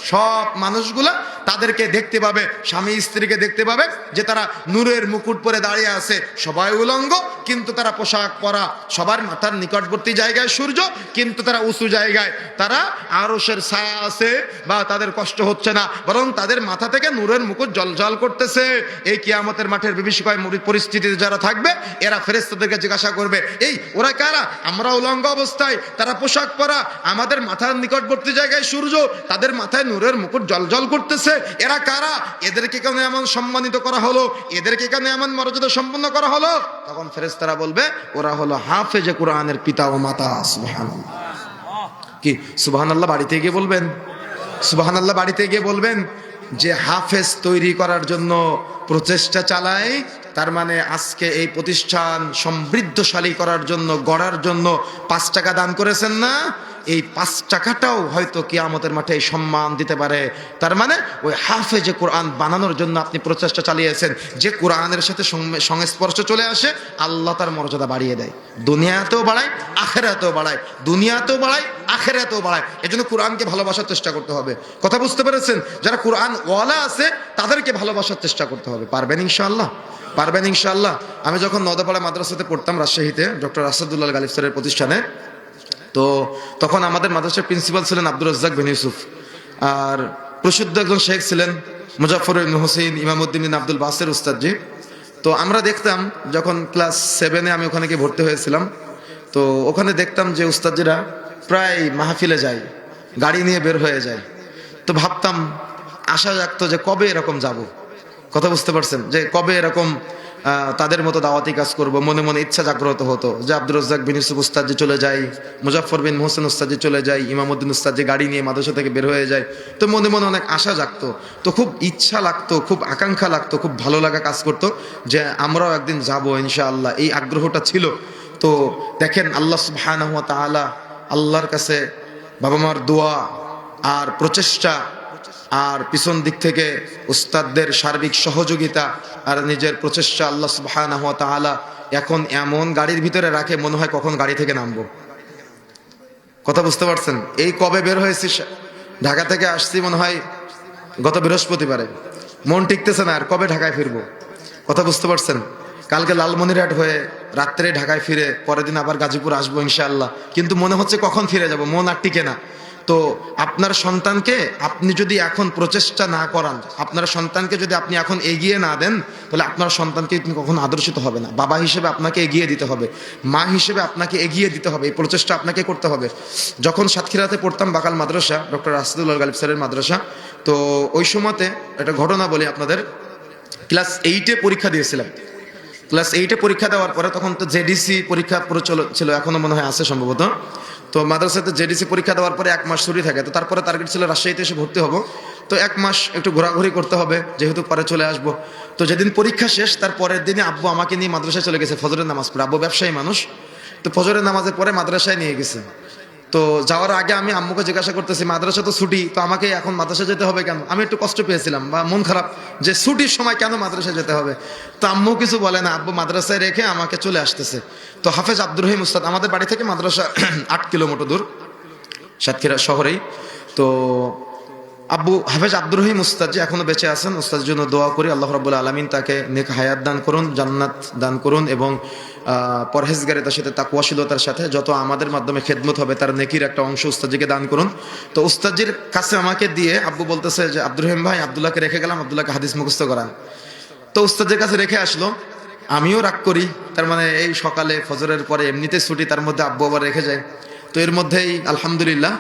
সব মানুষগুলা তাদেরকে দেখতে পাবে, স্বামী স্ত্রীকে দেখতে পাবে যে তারা নূরের মুকুট পরে দাঁড়িয়ে আছে, সবাই উলঙ্গ কিন্তু তারা পোশাক পরা, সবার মাথার নিকটবর্তী জায়গায় সূর্য কিন্তু তারা উঁচু জায়গায়, তারা আরশের ছায়া আছে বা তাদের কষ্ট হচ্ছে না, বরং তাদের মাথা থেকে নূরের মুকুট জ্বলজ্বল করতেছে। এই কিয়ামতের মাঠের বিভীষিকাময় পরিস্থিতিতে যারা থাকবে এরা ফেরেশতাদেরকে জিজ্ঞাসা করবে, এই ওরা কারা? আমরা উলঙ্গ অবস্থায়, তারা পোশাক পরা, আমাদের মাথার নিকটবর্তী জায়গায় সূর্য, তাদের মাথায় নূরের মুকুট জ্বলজ্বল করতেছে, এরা কারা? এদেরকে কেন এমন সম্মানিত করা হলো? এদেরকে কেন এমন মর্যাদা সম্পন্ন করা হলো? তখন ফেরেশতারা বলবে, ওরা হলো হাফেজে কোরআনের পিতা ও মাতা। সুবহানাল্লাহ। কি সুবহানাল্লাহ বাড়িতে গিয়ে বলবেন? সুবহানাল্লাহ বাড়িতে গিয়ে বলবেন যে হাফেজ তৈরি করার জন্য প্রচেষ্টা চালায়, তার মানে আজকে এই প্রতিষ্ঠান সমৃদ্ধশালী করার জন্য, গড়ার জন্য 5 টাকা দান করেছেন না? এই 5 টাকাটাও হয়তো কিয়ামতের মাঠে সম্মান দিতে পারে। তার মানে ওই হাফেজে কোরআন বানানোর জন্য আপনি প্রচেষ্টা চালিয়েছেন। যে কোরআনের সাথে সংস্পর্শ চলে আসে, আল্লাহ তার মর্যাদা বাড়িয়ে দেয়, দুনিয়াতেও বাড়ায় আখিরাতেও বাড়ায়, দুনিয়াতেও বাড়ায় আখিরাতেও বাড়ায়। এজন্য কোরআনকে ভালোবাসার চেষ্টা করতে হবে। কথা বুঝতে পেরেছেন? যারা কোরআন ওয়ালা আছে তাদেরকে ভালোবাসার চেষ্টা করতে হবে। পারবেন ইনশাআল্লাহ? পারবেন ইনশাআল্লাহ? আমি যখন নওদাপাড়া মাদ্রাসাতে পড়তাম রাজশাহীতে, ডক্টর আসাদুল্লাহ গালিব স্যারের প্রতিষ্ঠানে, তো তখন আমাদের মাদ্রাসার প্রিন্সিপাল ছিলেন আব্দুর রাজ্জাক বিন ইউসুফ, আর প্রসিদ্ধ একজন শেখ ছিলেন মুজাফফর ইবনে হোসেন ইমামউদ্দিন বিন আব্দুল বাসের উস্তাদজি। তো আমরা দেখতাম যখন ক্লাস 7-এ আমি ওখানে গিয়ে ভর্তি হয়েছিলাম, তো ওখানে দেখতাম যে উস্তাদজিরা প্রায় মাহফিলে যায়, গাড়ি নিয়ে বের হয়ে যায়। তো ভাবতাম, আশা জাগতো যে কবে এরকম যাব। কথা বুঝতে পারছেন? যে কবে এরকম তাদের মতো দাওয়াতি কাজ করব। মনে মনে ইচ্ছা জাগ্রত হতো যে আব্দুর রাজ্জাক বিন ইউসুফ উস্তাদজি চলে যায়, মুজাফফর বিন মোহসেন উস্তাদজি চলে যায়, ইমামউদ্দিন উস্তাদজি গাড়ি নিয়ে মাদ্রাসা থেকে বের হয়ে যায়। তো মনে মনে অনেক আশা জাগতো, তো খুব ইচ্ছা লাগতো, খুব আকাঙ্ক্ষা লাগতো, খুব ভালো লাগা কাজ করতো যে আমরাও একদিন যাব ইনশাআল্লাহ। এই আগ্রহটা ছিল। তো দেখেন আল্লাহ সুবহানাহু ওয়া তাআলা, আল্লাহর কাছে বাবা মার দোয়া আর প্রচেষ্টা আর পিছন দিক থেকে উস্তাদদের সার্বিক সহযোগিতা আর নিজের প্রচেষ্টা, আল্লাহ সুবহানাহু ওয়া তাআলা এখন এমন গাড়ির ভিতরে রাখে মনে হয় কখন গাড়ি থেকে নামবো। কথা বুঝতে পারছেন? এই কবে বের হয়েছি, ঢাকা থেকে আসছি মনে হয় গত বৃহস্পতিবারে, মন টিকতেছে না আর কবে ঢাকায় ফিরবো। কথা বুঝতে পারছেন? কালকে লালমনিরহাট হয়ে রাত্রে ঢাকায় ফিরে পরের দিন আবার গাজীপুর আসবো ইনশাআল্লাহ, কিন্তু মনে হচ্ছে কখন ফিরে যাব, মন আর টিকে না। তো আপনার সন্তানকে আপনি যদি এখন প্রচেষ্টা না করান, আপনার সন্তানকে যদি আপনি এখন এগিয়ে না দেন, তাহলে আপনার সন্তানকে আপনি কখনো আদর্শিত হবে না। বাবা হিসেবে আপনাকে এগিয়ে দিতে হবে, মা হিসেবে আপনাকে এগিয়ে দিতে হবে, এই প্রচেষ্টা আপনাকে করতে হবে। যখন সাতক্ষীরাতে পড়তাম বাকাল মাদ্রাসা, ডক্টর আসাদুল্লাহ গালিব স্যারের মাদ্রাসা, তো ওই সময়তে একটা ঘটনা বলি আপনাদের। ক্লাস 8-এ পরীক্ষা দিয়েছিলাম। ক্লাস 8-এ পরীক্ষা দেওয়ার পরে তখন তো জেডিসি পরীক্ষা ছিল, এখনো মনে হয় আছে সম্ভবত। তো মাদ্রাসাতে জেডিসি পরীক্ষা দেওয়ার পরে 1 মাস ছুটি থাকে। তো তারপরে টার্গেট ছিল রাজশাহীতে এসে ভর্তি হব, তো 1 মাস একটু ঘোরাঘুরি করতে হবে যেহেতু পরে চলে আসবো। তো যেদিন পরীক্ষা শেষ তার পরের দিনে আব্বু আমাকে নিয়ে মাদ্রাসায় চলে গেছে ফজরের নামাজ পড়ে। আব্বু ব্যবসায়ী মানুষ, তো ফজরের নামাজের পরে মাদ্রাসায় নিয়ে গেছে। তো যাওয়ার আগে আমি আম্মুকে জিজ্ঞাসা করতেছি, মাদ্রাসা তো ছুটি, তো আমাকে এখন মাদ্রাসা যেতে হবে কেন? আমি একটু কষ্ট পেয়েছিলাম বা মন খারাপ যে ছুটির সময় কেন মাদ্রাসায় যেতে হবে। তো আম্মু কিছু বলে না, আব্বু মাদ্রাসায় রেখে আমাকে চলে আসতেছে। তো হাফেজ আব্দুর রহিম উস্তাদ, আমাদের বাড়ি থেকে মাদ্রাসা 8 কিলোমিটার দূর সাতক্ষীরা শহরেই। তো আব্বু হাফেজ আব্দুর রহিম উস্তাদ যে এখনো বেঁচে আছেন, উস্তাদের জন্য দোয়া করি আল্লাহ রাব্বুল আলামিন তাকে নেক হায়াত দান করুন, জান্নাত দান করুন এবং পরহেজগারিতার সাথে তাকওয়াশীলতার সাথে যত আমাদের মাধ্যমে খেদমত হবে তার নেকির একটা অংশ উস্তাদজিকে দান করুন। তো উস্তাদজির কাছে আমাকে দিয়ে আব্বু বলতেছে যে আব্দুর রহিম ভাই, আব্দুল্লাহকে রেখে গেলাম, আব্দুল্লাহকে হাদিস মুখস্থ করান। তো উস্তাদের কাছে রেখে আসলো, আমিও রাগ করি। তার মানে এই সকালে ফজরের পরে এমনিতে ছুটি, তার মধ্যে আব্বু আবার রেখে যায়। তো এর মধ্যেই আলহামদুলিল্লাহ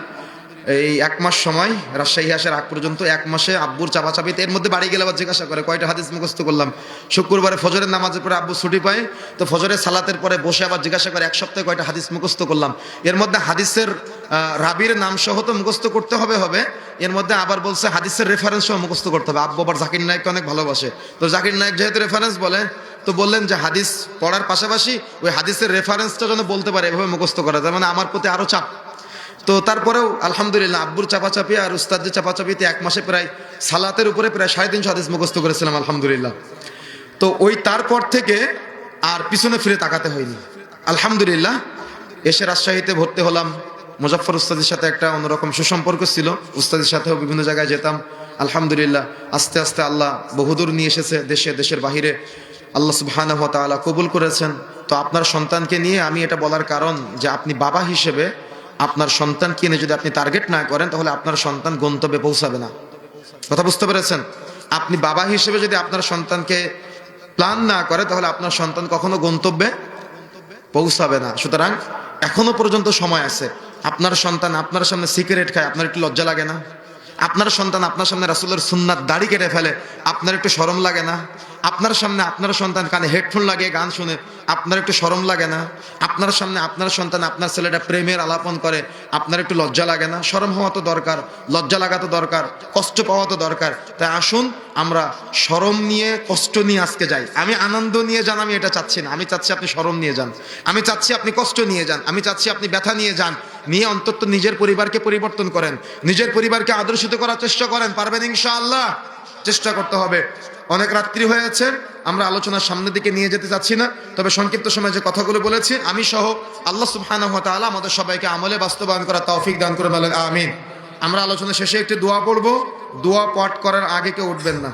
এই 1 মাস সময় রাজশাহী আসার আগ পর্যন্ত 1 মাসে আব্বুর চাপাচাপিতে, এর মধ্যে বাড়ি গেলে আবার জিজ্ঞাসা করে কয়টা হাদিস মুখস্থ করলাম। শুক্রবারে ফজরের নামাজের পরে আব্বু ছুটি পায়, তো ফজরের সালাতের পরে বসে আবার জিজ্ঞাসা করে 1 সপ্তাহে কয়টা হাদিস মুখস্থ করলাম। এর মধ্যে হাদিসের রাবির নাম সহ তো মুখস্থ করতে হবে, এর মধ্যে আবার বলছে হাদিসের রেফারেন্স সহ মুখস্থ করতে হবে। আব্বু আবার জাকির নায়েককে অনেক ভালোবাসে, তো জাকির নায়েক যেহেতু রেফারেন্স বলে, তো বললেন যে হাদিস পড়ার পাশাপাশি ওই হাদিসের রেফারেন্সটা যেন বলতে পারে, এভাবে মুখস্থ করা, তার মানে আমার প্রতি আরো চাপ। তো তারপরেও আলহামদুলিল্লাহ আব্বুর চাপাচাপি আর উস্তাদের চাপাচাপিতে 1 মাসে প্রায় সালাতের উপরে প্রায় 350 হাদিস মুখস্থ করেছিলাম আলহামদুলিল্লাহ। তো ওই তারপর থেকে আর পিছনে ফিরে তাকাতে হয়নি আলহামদুলিল্লাহ। এসে রাজশাহীতে ভর্তি হলাম, মুজাফফর উস্তাদের সাথে একটা অন্যরকম সুসম্পর্ক ছিল, উস্তাদের সাথেও বিভিন্ন জায়গায় যেতাম। আলহামদুলিল্লাহ আস্তে আস্তে আল্লাহ বহুদূর নিয়ে এসেছে, দেশের বাহিরে আল্লাহ সুবহানাহু ওয়া তাআলা কবুল করেছেন। তো আপনার সন্তানকে নিয়ে আমি এটা বলার কারণ যে আপনি বাবা হিসেবে আপনার সন্তানকে নিয়ে যদি আপনি টার্গেট না করেন তাহলে আপনার সন্তান গন্তব্যে পৌঁছাবে না। কথা বুঝতে পেরেছেন? আপনি বাবা হিসেবে যদি আপনার সন্তানকে প্ল্যান না করে তাহলে আপনার সন্তান কখনো গন্তব্যে পৌঁছাবে না। সুতরাং এখনো পর্যন্ত সময় আছে। আপনার সন্তান আপনার সামনে সিগারেট খায়, আপনার একটু লজ্জা লাগে না? আপনার সন্তান আপনার সামনে রাসূলের সুন্নাত দাড়ি কেটে ফেলে, আপনার একটু শরম লাগে না? আপনার সামনে আপনার সন্তান কানে হেডফোন লাগিয়ে গান শুনে, আপনার একটু শরম লাগে না? আপনার সামনে আপনার সন্তান আপনার ছেলেটা প্রেমের আলাপন করে, আপনার একটু লজ্জা লাগে না? শরম হওয়া তো দরকার, লজ্জা লাগা তো দরকার, কষ্ট পাওয়া তো দরকার। তাই আসুন আমরা শরম নিয়ে কষ্ট নিয়ে আজকে যাই। আমি আনন্দ নিয়ে যান আমি এটা চাচ্ছি না, আমি চাচ্ছি আপনি শরম নিয়ে যান, আমি চাচ্ছি আপনি কষ্ট নিয়ে যান, আমি চাচ্ছি আপনি ব্যথা নিয়ে যান, নিয়ে অন্তত নিজের পরিবারকে পরিবর্তন করেন, নিজের পরিবারকে আদর্শিত করার চেষ্টা করেন। পারবেন ইনশাআল্লাহ? চেষ্টা করতে হবে। অনেক রাত্রি হয়েছে, আমরা আলোচনার সামনের দিকে নিয়ে যেতে চাচ্ছি না, তবে সংক্ষিপ্ত সময়ে যে কথাগুলো বলেছি আমি সহ আল্লাহ সুবহানাহু ওয়া তাআলা আমাদের সবাইকে আমলে বাস্তবায়ন করার তৌফিক দান করে বলেন আমিন। আমরা আলোচনা শেষে একটি দোয়া পড়ব, দোয়া পাঠ করার আগে কেউ উঠবেন না।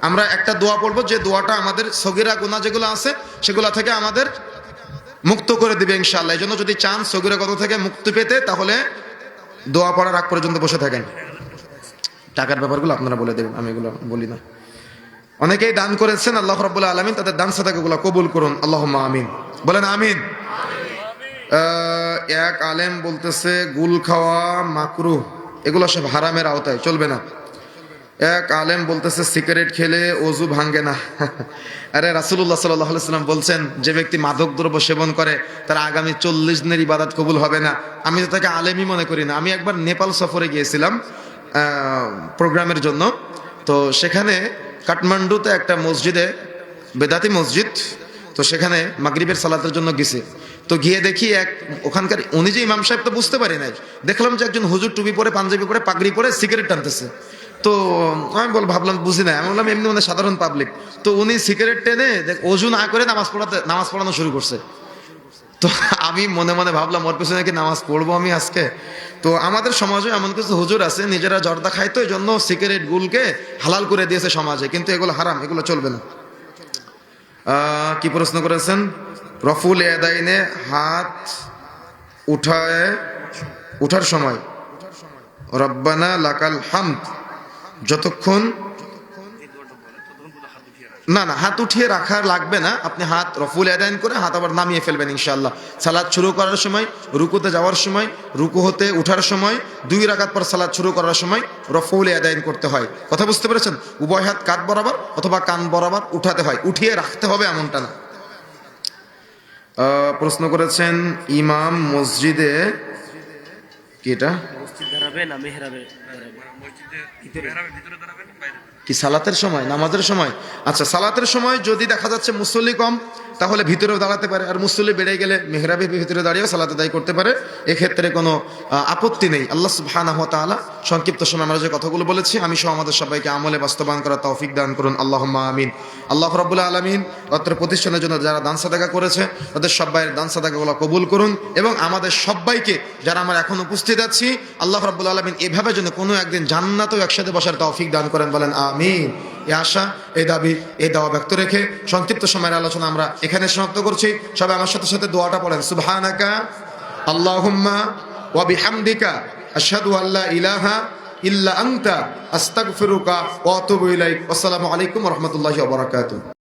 আমরা একটা দোয়া পড়ব যে দোয়াটা আমাদের সগীরা গুনাহ যেগুলো আছে সেগুলো থেকে আমাদের মুক্ত করে দিবে ইনশাআল্লাহ। এই জন্য যদি চান সগীরা গুনাহ থেকে মুক্তি পেতে তাহলে দোয়া পড়ার আগ পর্যন্ত বসে থাকেন। টাকার ব্যাপারগুলো আপনারা বলে দেবেন, আমি এগুলো বলি না। অনেকেই দান করেছেন, আল্লাহ রাব্বুল আলামিন তাদের দান সাদাকাগুলো কবুল করুন, আল্লাহুম্মা আমিন। বলেন আমিন। এক আলেম বলতেছে গুল খাওয়া মাকরুহ, এগুলো সব হারামের আওতায়, চলবে না। এক আলেম বলতেছে সিগারেট খেলে ওযু ভাঙে না। আরে রাসূলুল্লাহ সাল্লাল্লাহু আলাইহি ওয়াসাল্লাম বলছেন যে ব্যক্তি মাদক দ্রব্য সেবন করে তার আগামী 40 দিনের ইবাদত কবুল হবে না। আমি তো তাকে আলেমই মনে করি না। আমি একবার নেপাল সফরে গিয়েছিলাম প্রোগ্রামের জন্য। তো সেখানে কাঠমান্ডুতে একটা মসজিদে, বেদাতি মসজিদ, তো সেখানে মাগরিবের সালাতের জন্য গেছে। তো গিয়ে দেখি ওখানকার উনি যে ইমাম সাহেব তো বুঝতে পারি নাই, দেখলাম যে একজন হুজুর টুপি পরে পাঞ্জাবি পরে পাগড়ি পরে সিগারেট টানতেছে। তো আমি ভাবলাম বুঝি না, আমি বললাম এমনি মানে সাধারণ পাবলিক। তো উনি সিগারেট টেনে ওযু না করে নামাজ পড়ানো শুরু করছে। তো আমি মনে মনে ভাবলাম ওর পেছনে কি নামাজ পড়বো আমি আজকে? তো আমাদের সমাজে এমন কিছু হুজুর আছে নিজেরা জর্দা খায়, তো এই জন্য সিগারেট গুলকে হালাল করে দিয়েছে সমাজে, কিন্তু এগুলো হারাম, এগুলো চলবে না। কি প্রশ্ন করেছেন? রফুল ইয়াদাইনে হাত উঠার সময় রব্বানা লাকাল হামদ যতক্ষণ না হাত উঠিয়ে রাখা লাগবে না, আপনি হাত রফুল ইয়াদাইন করে হাত আবার নামিয়ে ফেলবেন ইনশাআল্লাহ। সালাত শুরু করার সময়, রুকুতে যাওয়ার সময়, রুকু হতে উঠার সময়, 2 রাকাত পর সালাত শুরু করার সময় রফুল ইয়াদাইন করতে হয়। কথা বুঝতে পেরেছেন? উভয় হাত কাঁধ বরাবর অথবা কান বরাবর উঠাতে হয়, উঠিয়ে রাখতে হবে এমনটা না। প্রশ্ন করেছেন ইমাম মসজিদে কি এটা কি সালাতের সময়, নামাজের সময়? আচ্ছা, সালাতের সময় যদি দেখা যাচ্ছে মুসল্লি কম তাহলে ভিতরেও দাঁড়াতে পারে, আর মুসল্লি বেড়ে গেলে মেহরাবের ভিতরে দাঁড়িয়েও সালাত আদায় করতে পারে, এক্ষেত্রে কোনো আপত্তি নেই। আল্লাহ সুবহানাহু ওয়া তাআলা সংক্ষিপ্ত সময় আমরা যে কথাগুলো বলেছি আমি সহ আমাদের সবাইকে আমলে বাস্তবায়ন করার তৌফিক দান করুন, আল্লাহুম্মা আমিন। আল্লাহ রাব্বুল আলামিন অত্র প্রতিষ্ঠানের জন্য যারা দান সাদাকা করেছে তাদের সবাইয়ের দান সাদাকাগুলো কবুল করুন, এবং আমাদের সবাইকে যারা আমরা এখন উপস্থিত আছি আল্লাহ রাব্বুল আলামিন এভাবে যেন কোনো একদিন জান্নাতেও একসাথে বসার তৌফিক দান করেন, বলেন আমিন। এই আশা, এই দাবি, এই দাওয়া ব্যক্ত রেখে সংক্ষিপ্ত সময়ের আলোচনা আমরা এখানে সমাপ্ত করছি। সবাই আমার সাথে সাথে দোয়াটা পড়েন, সুবহানাকা আল্লাহুম্মা ওয়া বিহামদিকা আশহাদু আল্লা ইলাহা ইল্লা আনতা আস্তাগফিরুকা ওয়া আতুবু ইলাইক। আসসালামু আলাইকুম ওয়া রাহমাতুল্লাহি ওয়া বারাকাতুহু।